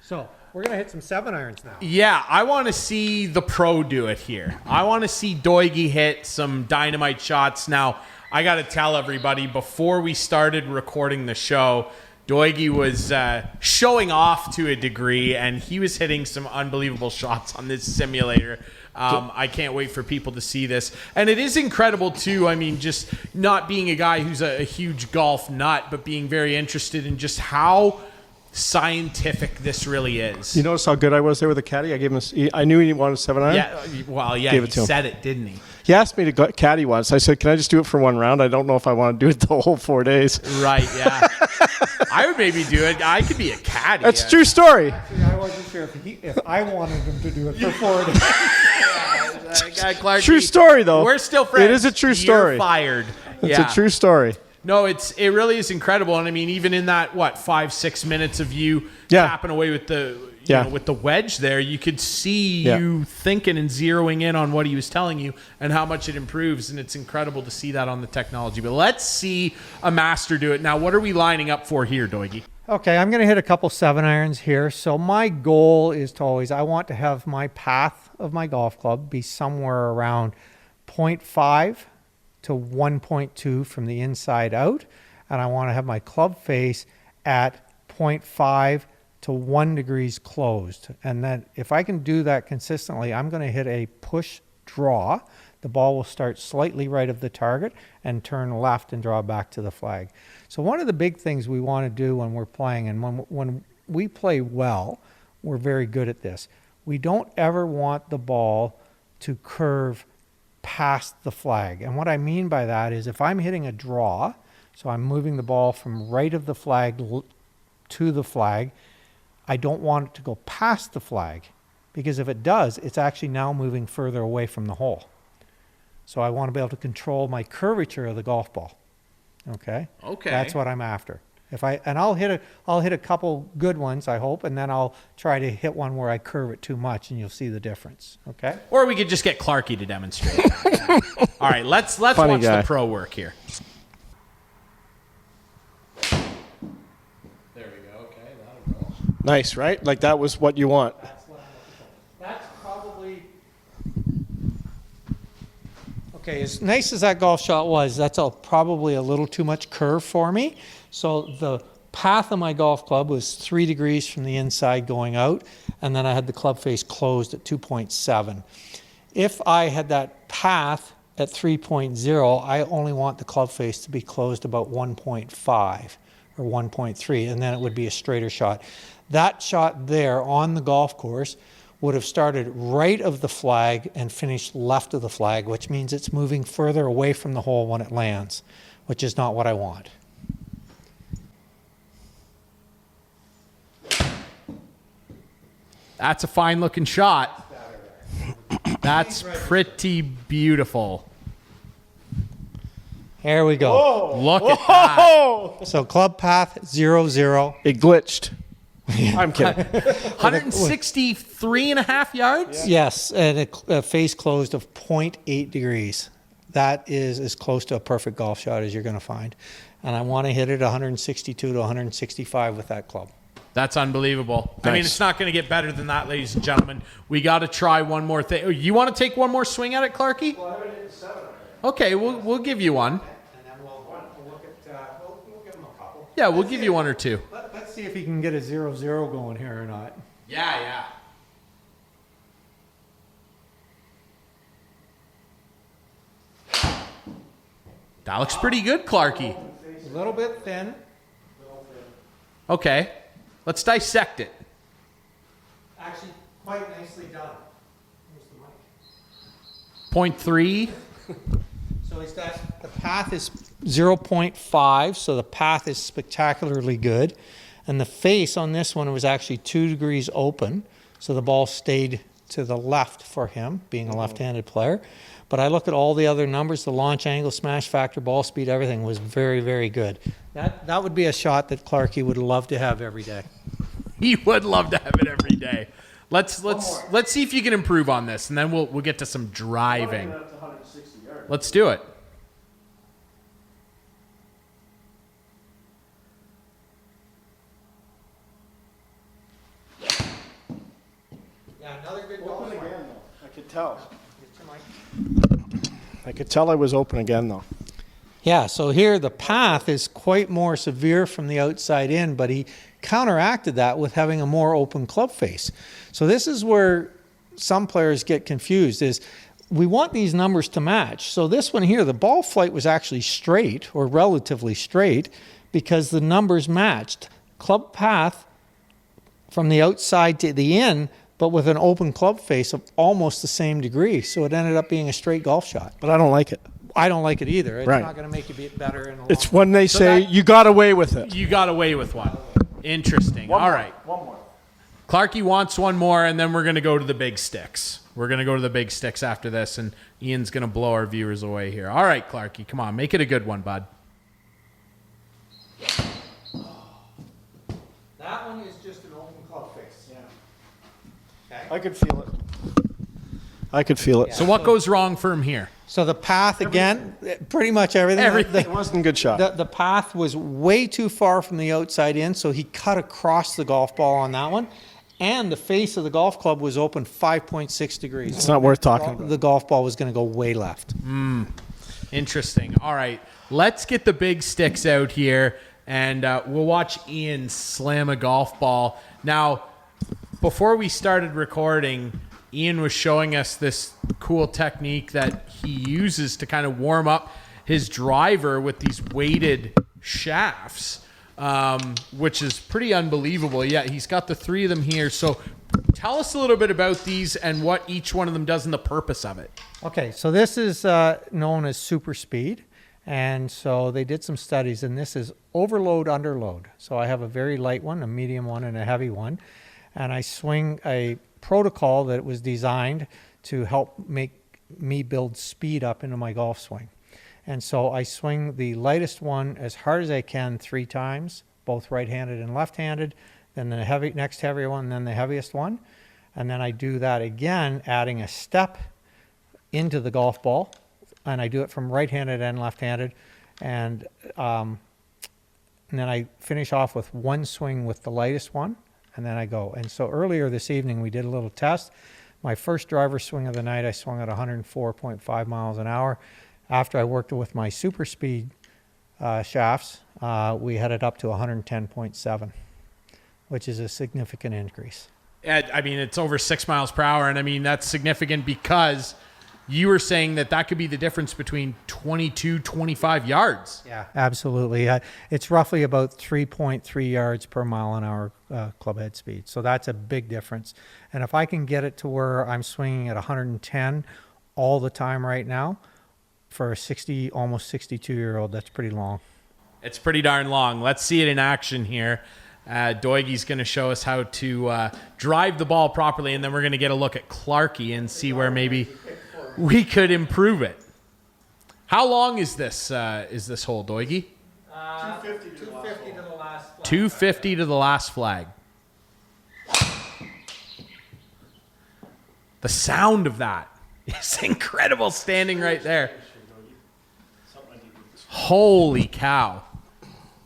Speaker 3: So we're going to hit some 7-irons now.
Speaker 1: Yeah, I want to see the pro do it here. I want to see Doig hit some dynamite shots. Now, I got to tell everybody, before we started recording the show, Doig was showing off to a degree, and he was hitting some unbelievable shots on this simulator. I can't wait for people to see this. And it is incredible, too. I mean, just not being a guy who's a huge golf nut, but being very interested in just how scientific this really is.
Speaker 2: You notice how good I was there with the caddy? I gave him. I knew he wanted a 7-iron.
Speaker 1: Yeah,
Speaker 2: Gave
Speaker 1: he
Speaker 2: it to him.
Speaker 1: said it, didn't he?
Speaker 2: He asked me to go caddy once. I said, "Can I just do it for one round? I don't know if I want to do it the whole 4 days."
Speaker 1: Right, yeah. I would maybe do it. I could be a caddy.
Speaker 2: That's a true story.
Speaker 3: Actually, I wasn't sure if I wanted him to do it for 4 days.
Speaker 1: Clarky,
Speaker 2: True story, though.
Speaker 1: We're still friends.
Speaker 2: It is a true story.
Speaker 1: You're fired.
Speaker 2: It's a true story.
Speaker 1: No, it really is incredible. And I mean, even in that, 5-6 minutes of you tapping away with the with the wedge there, you could see you thinking and zeroing in on what he was telling you and how much it improves. And it's incredible to see that on the technology. But let's see a master do it. Now, what are we lining up for here, Doigie?
Speaker 3: Okay, I'm going to hit a couple 7-irons here. So my goal is to I want to have my path of my golf club be somewhere around 0.5 to 1.2 from the inside out. And I want to have my club face at 0.5 to 1 degrees closed. And then if I can do that consistently, I'm going to hit a push draw. The ball will start slightly right of the target and turn left and draw back to the flag. So one of the big things we want to do when we're playing, and when we play well, we're very good at this. We don't ever want the ball to curve past the flag. And what I mean by that is if I'm hitting a draw, so I'm moving the ball from right of the flag to the flag, I don't want it to go past the flag, because if it does, it's actually now moving further away from the hole. So I want to be able to control my curvature of the golf ball. Okay? That's what I'm after. I'll hit a couple good ones, I hope, and then I'll try to hit one where I curve it too much, and you'll see the difference. Okay?
Speaker 1: Or we could just get Clarky to demonstrate. All right, let's watch the pro work here. There we go. Okay, that'll go.
Speaker 2: Nice, right? Like that was what you want.
Speaker 3: That's what I'm looking for. That's probably... Okay, as nice as that golf shot was, that's probably a little too much curve for me. So the path of my golf club was 3 degrees from the inside going out, and then I had the club face closed at 2.7. If I had that path at 3.0, I only want the club face to be closed about 1.5 or 1.3, and then it would be a straighter shot. That shot there on the golf course would have started right of the flag and finished left of the flag, which means it's moving further away from the hole when it lands, which is not what I want.
Speaker 1: That's a fine looking shot. That's pretty beautiful.
Speaker 3: Here we go.
Speaker 2: Whoa.
Speaker 1: Look at that.
Speaker 3: So club path 0-0.
Speaker 2: It glitched. I'm kidding.
Speaker 1: 163 and a half yards?
Speaker 3: Yes, and a face closed of 0.8 degrees. That is as close to a perfect golf shot as you're going to find. And I want to hit it 162 to 165 with that club.
Speaker 1: That's unbelievable.
Speaker 2: Nice.
Speaker 1: I mean, it's not going to get better than that, ladies and gentlemen. We got to try one more thing. You want to take one more swing at it, Clarky?
Speaker 2: Well, I haven't hit 7.
Speaker 1: Okay, we'll give you one.
Speaker 3: And then we'll look at, we'll give him a couple.
Speaker 1: Yeah, we'll give you one or two.
Speaker 3: Let's see if he can get a 0-0 going here or not.
Speaker 1: Yeah. That looks pretty good, Clarky.
Speaker 3: A little bit thin.
Speaker 1: Okay, let's dissect it.
Speaker 3: Actually, quite nicely done. Here's the mic.
Speaker 1: 0.3.
Speaker 3: So he's got, the path is 0.5, so the path is spectacularly good. And the face on this one was actually 2 degrees open, so the ball stayed to the left for him, being a left-handed player. But I look at all the other numbers, the launch angle, smash factor, ball speed, everything was very, very good. That would be a shot that Clarky would love to have every day.
Speaker 1: He would love to have it every day. Let's see if you can improve on this, and then we'll get to some driving. Let's do it.
Speaker 3: Yeah, another good golf.
Speaker 2: Open again, though. I could tell. I could tell I was open again, though.
Speaker 3: Yeah, so here the path is quite more severe from the outside in, but he counteracted that with having a more open club face. So this is where some players get confused, is we want these numbers to match. So this one here, the ball flight was actually straight, or relatively straight, because the numbers matched. Club path from the outside to the in, but with an open club face of almost the same degree. So it ended up being a straight golf shot.
Speaker 2: But I don't like it.
Speaker 3: I don't like it either. It's
Speaker 2: Right.
Speaker 3: not going to make you be better in the long
Speaker 2: It's when they say you got away with it.
Speaker 1: You got away with one. Interesting. All right.
Speaker 2: One more.
Speaker 1: Clarky wants one more, and then we're going to go to the big sticks. We're going to go to the big sticks after this, and Ian's going to blow our viewers away here. All right, Clarky, come on. Make it a good one, bud.
Speaker 3: That one is just an open club face. Yeah. Okay.
Speaker 2: I could feel it. I could feel it.
Speaker 1: So what goes wrong for him here?
Speaker 3: So the path again, pretty much everything.
Speaker 2: It wasn't a good shot.
Speaker 3: The path was way too far from the outside in, so he cut across the golf ball on that one. And the face of the golf club was open 5.6 degrees.
Speaker 2: It's not worth talking about.
Speaker 3: The golf ball was going to go way left.
Speaker 1: Interesting. All right. Let's get the big sticks out here, and we'll watch Ian slam a golf ball. Now, before we started recording, Ian was showing us this cool technique that he uses to kind of warm up his driver with these weighted shafts, which is pretty unbelievable. Yeah, he's got the 3 of them here. So tell us a little bit about these and what each one of them does and the purpose of it.
Speaker 3: Okay, so this is known as super speed. And so they did some studies, and this is overload, underload. So I have a very light one, a medium one, and a heavy one. And I swing a protocol that was designed to help make me build speed up into my golf swing. And so I swing the lightest one as hard as I can 3 times, both right-handed and left-handed, then the next heavier one, then the heaviest one. And then I do that again, adding a step into the golf ball. And I do it from right-handed and left-handed. And then I finish off with one swing with the lightest one, and then I go. And so earlier this evening, we did a little test. My first driver swing of the night, I swung at 104.5 miles an hour. After I worked with my super speed shafts, we had it up to 110.7, which is a significant increase.
Speaker 1: I mean, it's over 6 miles per hour, and I mean, that's significant because you were saying that could be the difference between 22, 25 yards.
Speaker 3: Yeah, absolutely. It's roughly about 3.3 yards per mile an hour club head speed. So that's a big difference. And if I can get it to where I'm swinging at 110 all the time right now, for a almost 62-year-old, that's pretty long.
Speaker 1: It's pretty darn long. Let's see it in action here. Doigie's going to show us how to drive the ball properly, and then we're going to get a look at Clarky and see where maybe we could improve it. How long is this hole, Doigie?
Speaker 3: 250 to the last flag.
Speaker 1: 250 to the last flag. The sound of that is incredible standing right there. Holy cow.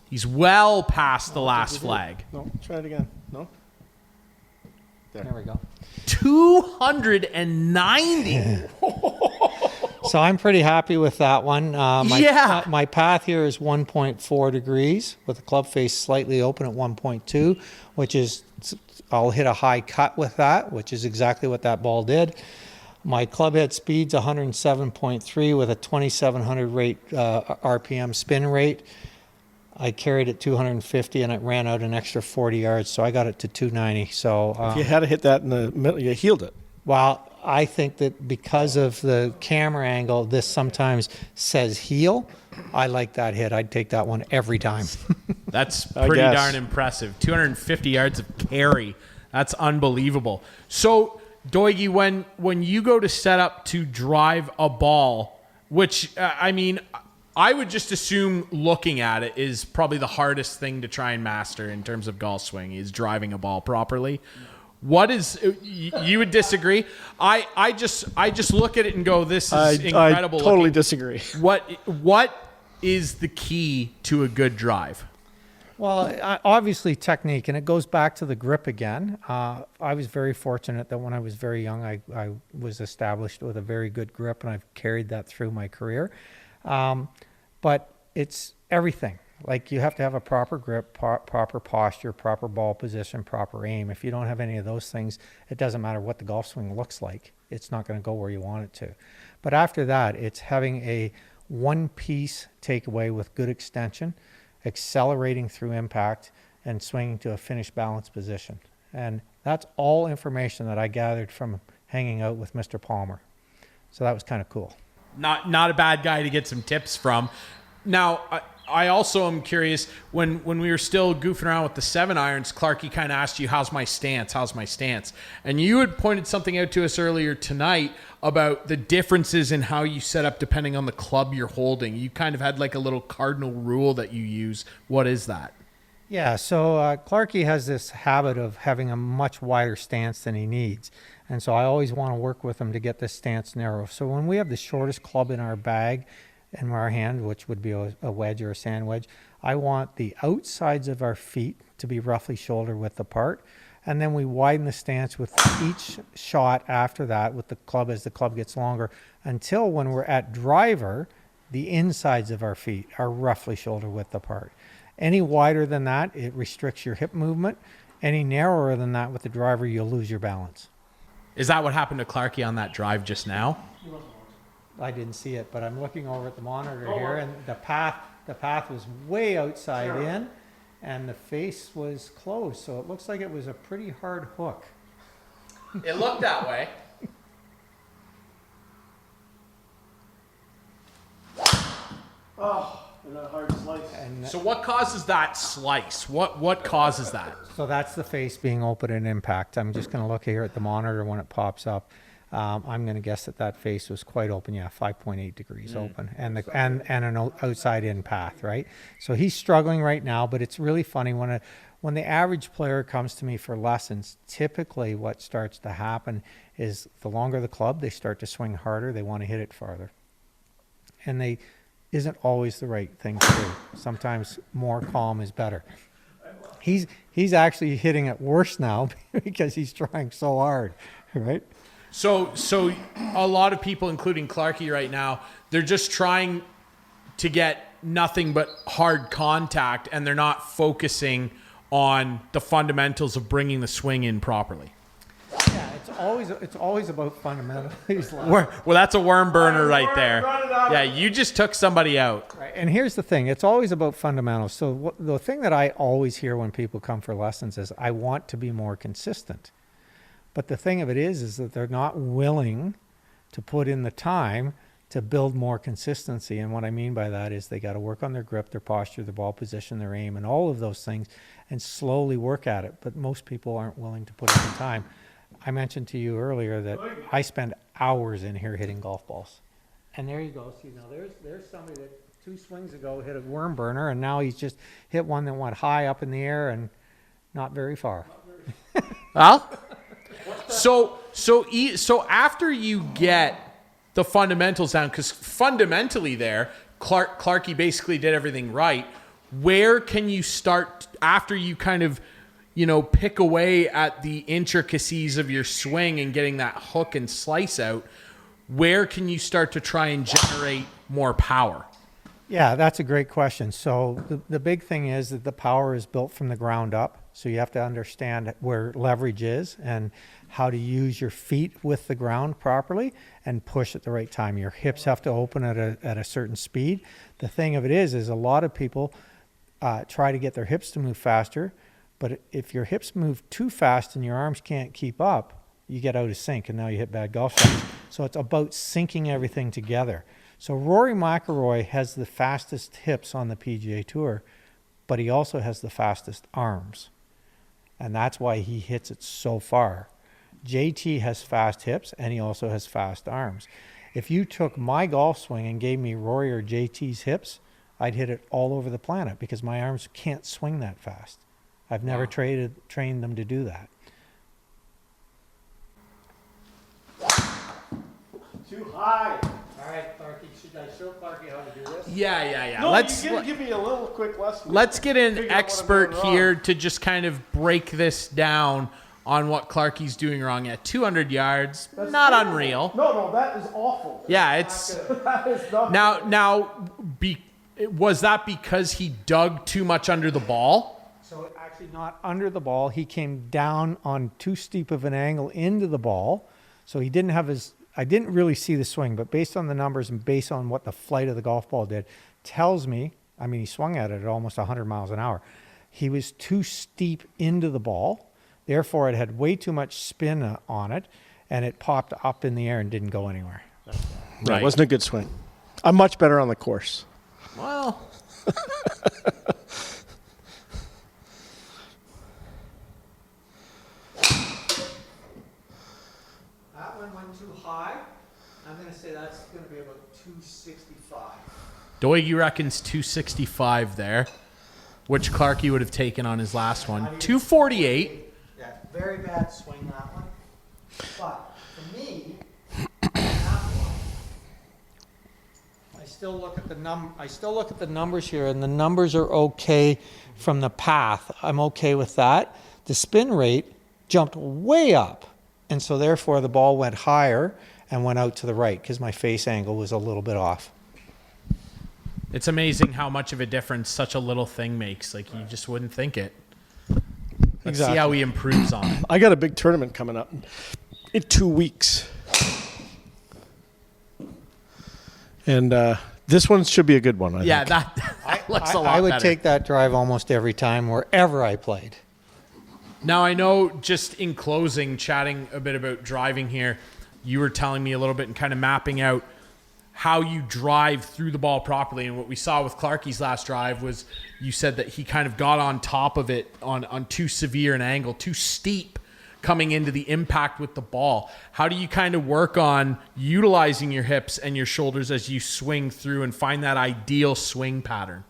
Speaker 1: He's well past the last flag.
Speaker 2: No, try it again. No?
Speaker 3: There we go.
Speaker 1: 290.
Speaker 3: So I'm pretty happy with that one. My path here is 1.4 degrees with the club face slightly open at 1.2, which is, I'll hit a high cut with that, which is exactly what that ball did. My club head speed's 107.3 with a 2,700 rate RPM spin rate. I carried it 250 and it ran out an extra 40 yards, so I got it to 290. So
Speaker 2: if you had to hit that in the middle, you healed it.
Speaker 3: Well, I think that because of the camera angle, this sometimes says heel. I like that hit. I'd take that one every time.
Speaker 1: That's pretty darn impressive. 250 yards of carry. That's unbelievable. So, Doigie, when you go to set up to drive a ball, which, I mean, I would just assume looking at it is probably the hardest thing to try and master in terms of golf swing is driving a ball properly. What is, you would disagree? I just look at it and go, this is incredible.
Speaker 2: I totally disagree.
Speaker 1: What is the key to a good drive?
Speaker 3: Well, obviously technique, and it goes back to the grip again. I was very fortunate that when I was very young, I was established with a very good grip, and I've carried that through my career. But it's everything. Like you have to have a proper grip, proper posture, proper ball position, proper aim. If you don't have any of those things, it doesn't matter what the golf swing looks like. It's not going to go where you want it to. But after that, it's having a one-piece takeaway with good extension, accelerating through impact, and swinging to a finished balance position. And that's all information that I gathered from hanging out with Mr. Palmer. So that was kind of cool.
Speaker 1: Not a bad guy to get some tips from. Now, I also am curious, when we were still goofing around with the 7-irons, Clarky kind of asked you, how's my stance? And you had pointed something out to us earlier tonight about the differences in how you set up depending on the club you're holding. You kind of had like a little cardinal rule that you use. What is that?
Speaker 3: Yeah, so Clarky has this habit of having a much wider stance than he needs. And so I always want to work with him to get this stance narrow. So when we have the shortest club in our bag, in our hand, which would be a wedge or a sand wedge, I want the outsides of our feet to be roughly shoulder width apart. And then we widen the stance with each shot after that with the club as the club gets longer, until when we're at driver, the insides of our feet are roughly shoulder width apart. Any wider than that, it restricts your hip movement. Any narrower than that with the driver, you'll lose your balance.
Speaker 1: Is that what happened to Clarky on that drive just now?
Speaker 3: I didn't see it, but I'm looking over at the monitor here, and the path was way outside in, and the face was closed, so it looks like it was a pretty hard hook.
Speaker 1: It looked that way.
Speaker 2: Oh, and a hard slice.
Speaker 3: And
Speaker 1: So what causes that slice? What causes that?
Speaker 3: so that's the face being open at impact. I'm just going to look here at the monitor when it pops up. I'm going to guess that face was quite open. Yeah, 5.8 degrees open, and an outside in path, right? So he's struggling right now, but it's really funny when the average player comes to me for lessons. Typically, what starts to happen is the longer the club, they start to swing harder. They want to hit it farther, and they isn't always the right thing to do. Sometimes more calm is better. He's actually hitting it worse now because he's trying so hard, right?
Speaker 1: So a lot of people, including Clarky right now, they're just trying to get nothing but hard contact, and they're not focusing on the fundamentals of bringing the swing in properly.
Speaker 3: Yeah, it's always about fundamentals.
Speaker 1: Well, that's a worm burner right there. Yeah, you just took somebody out.
Speaker 3: Right. And here's the thing, it's always about fundamentals. So the thing that I always hear when people come for lessons is, I want to be more consistent. But the thing of it is that they're not willing to put in the time to build more consistency. And what I mean by that is they got to work on their grip, their posture, their ball position, their aim, and all of those things, and slowly work at it. But most people aren't willing to put in the time. I mentioned to you earlier that I spend hours in here hitting golf balls. And there you go. See, now there's somebody that 2 swings ago hit a worm burner, and now he's just hit one that went high up in the air and not very far.
Speaker 1: Well, so after you get the fundamentals down, because fundamentally there, Clarky basically did everything right. Where can you start after you kind of, pick away at the intricacies of your swing and getting that hook and slice out? Where can you start to try and generate more power?
Speaker 3: Yeah, that's a great question. So the big thing is that the power is built from the ground up. So you have to understand where leverage is and how to use your feet with the ground properly and push at the right time. Your hips have to open at a certain speed. The thing of it is a lot of people try to get their hips to move faster, but if your hips move too fast and your arms can't keep up, you get out of sync and now you hit bad golf shots. So it's about syncing everything together. So Rory McIlroy has the fastest hips on the PGA Tour, but he also has the fastest arms. And that's why he hits it so far. JT has fast hips, and he also has fast arms. If you took my golf swing and gave me Rory or JT's hips, I'd hit it all over the planet because my arms can't swing that fast. I've never trained them to do that.
Speaker 2: Too high.
Speaker 3: All right, Clarky, should I show Clarky how to do this?
Speaker 1: Yeah.
Speaker 2: No, you give me a little quick lesson.
Speaker 1: Let's get an
Speaker 2: Figure out what I'm
Speaker 1: expert
Speaker 2: doing wrong.
Speaker 1: here to just kind of break this down on what Clarky's doing wrong at 200 yards.
Speaker 2: That's
Speaker 1: Not
Speaker 2: terrible.
Speaker 1: unreal.
Speaker 2: No, that is awful.
Speaker 1: Yeah, it's
Speaker 2: That is not
Speaker 1: was that because he dug too much under the ball?
Speaker 3: So actually not under the ball. He came down on too steep of an angle into the ball. So he didn't have I didn't really see the swing, but based on the numbers and based on what the flight of the golf ball did, tells me, he swung at it at almost 100 miles an hour. He was too steep into the ball. Therefore, it had way too much spin on it, and it popped up in the air and didn't go anywhere.
Speaker 2: Right. It wasn't a good swing. I'm much better on the course.
Speaker 1: Well,
Speaker 3: That one went too high. I'm going to say that's going to be about 265.
Speaker 1: Doig reckons 265 there, which Clarkie would have taken on his last one. 248.
Speaker 3: Yeah, very bad swing, that one. But for me, that one, I still look at the numbers here, and the numbers are okay from the path. I'm okay with that. The spin rate jumped way up, and so therefore the ball went higher and went out to the right because my face angle was a little bit off.
Speaker 1: It's amazing how much of a difference such a little thing makes. Like, you just wouldn't think it. Let's see how he improves on it.
Speaker 2: I got a big tournament coming up in 2 weeks. And this one should be a good one, I think.
Speaker 1: That looks a lot
Speaker 3: I would
Speaker 1: better.
Speaker 3: take that drive almost every time wherever I played.
Speaker 1: Now, I know, just in closing, chatting a bit about driving here, you were telling me a little bit and kind of mapping out how you drive through the ball properly. And what we saw with Clarkie's last drive was you said that he kind of got on top of it on too severe an angle, too steep coming into the impact with the ball. How do you kind of work on utilizing your hips and your shoulders as you swing through and find that ideal swing pattern?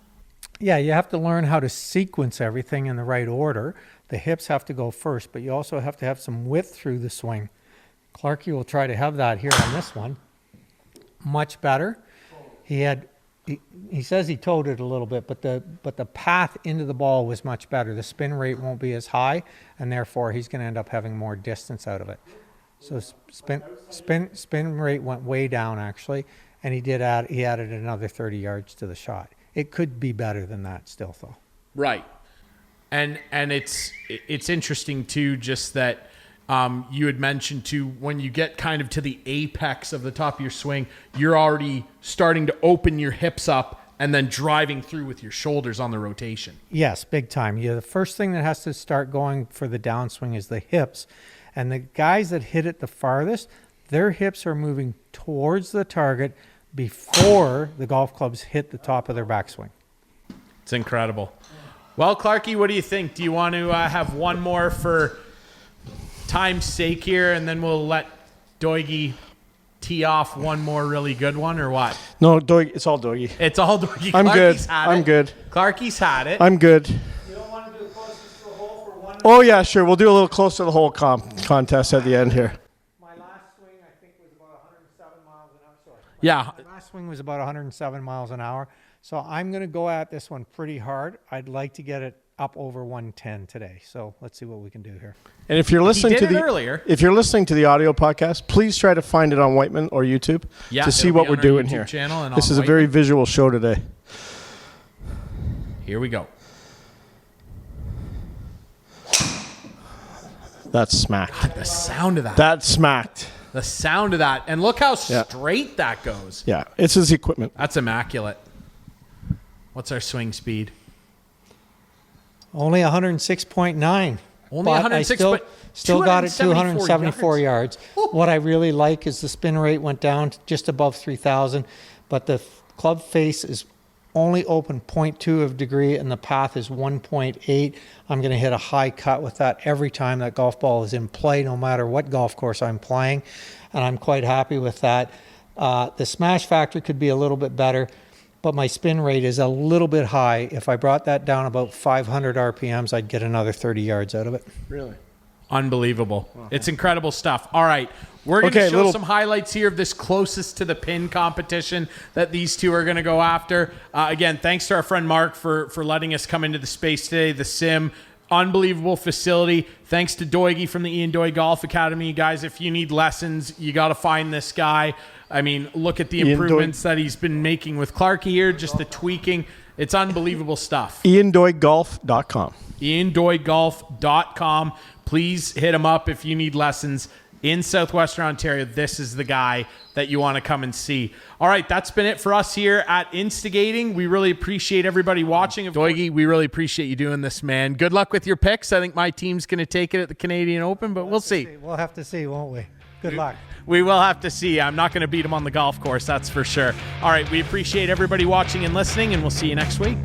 Speaker 3: Yeah, you have to learn how to sequence everything in the right order. The hips have to go first, but you also have to have some width through the swing. Clarkie will try to have that here on this one. Much better. He says he towed it a little bit, but the path into the ball was much better. The spin rate won't be as high, and therefore he's going to end up having more distance out of it. So spin rate went way down actually, and he added another 30 yards to the shot. It could be better than that still though.
Speaker 1: Right. And it's interesting too, just that you had mentioned too, when you get kind of to the apex of the top of your swing, you're already starting to open your hips up and then driving through with your shoulders on the rotation.
Speaker 3: Yes, big time. The first thing that has to start going for the downswing is the hips. And the guys that hit it the farthest, their hips are moving towards the target before the golf clubs hit the top of their backswing.
Speaker 1: It's incredible. Well, Clarkie, what do you think? Do you want to have one more for time's sake here, and then we'll let Doigy tee off one more really good one, or what?
Speaker 2: No, Doig, it's all Doigy.
Speaker 1: It's all Doigy.
Speaker 2: I'm good.
Speaker 1: I'm
Speaker 2: good.
Speaker 1: Clarkie's had it.
Speaker 2: I'm good.
Speaker 3: You don't want to do closest to the hole for one?
Speaker 2: Oh, yeah, sure. We'll do a little close to the hole contest at the end here.
Speaker 3: My last swing, I think, was about 107 miles an hour. Sorry.
Speaker 1: Yeah.
Speaker 3: My last swing was about 107 miles an hour. So I'm going to go at this one pretty hard. I'd like to get it up over 110 today. So let's see what we can do here.
Speaker 2: And if you're listening if you're listening to the audio podcast, please try to find it on Whiteman or YouTube to see what we're doing here. This is a very visual show today.
Speaker 1: Here we go.
Speaker 2: That's smacked.
Speaker 1: God, the sound of that.
Speaker 2: That smacked.
Speaker 1: The sound of that. And look how straight that goes.
Speaker 2: Yeah, it's his equipment.
Speaker 1: That's immaculate. What's our swing speed?
Speaker 3: Only 106.9.
Speaker 1: Only 106,
Speaker 3: but still got it 274 yards. What I really like is the spin rate went down to just above 3,000, but the club face is only open 0.2 of degree and the path is 1.8. I'm going to hit a high cut with that every time that golf ball is in play, no matter what golf course I'm playing, and I'm quite happy with that. The smash factor could be a little bit better, but my spin rate is a little bit high. If I brought that down about 500 RPMs, I'd get another 30 yards out of it.
Speaker 2: Really?
Speaker 1: Unbelievable. It's incredible stuff. All right. We're going to show some highlights here of this closest to the pin competition that these two are going to go after. Again, thanks to our friend Mark for letting us come into the space today. The Sim, unbelievable facility. Thanks to Doigy from the Ian Doig Golf Academy. Guys, if you need lessons, you got to find this guy. I mean, look at the improvements that he's been making with Clarkie here, just the tweaking. It's unbelievable stuff.
Speaker 2: IanDoigGolf.com.
Speaker 1: IanDoigGolf.com. Please hit him up if you need lessons. in Southwestern Ontario, this is the guy that you want to come and see. All right, that's been it for us here at Instigating. We really appreciate everybody watching. Doigy, we really appreciate you doing this, man. Good luck with your picks. I think my team's going to take it at the Canadian Open, but we'll see.
Speaker 4: We'll have to see, won't we? Good luck.
Speaker 1: We will have to see. I'm not going to beat him on the golf course, that's for sure. All right, we appreciate everybody watching and listening, and we'll see you next week.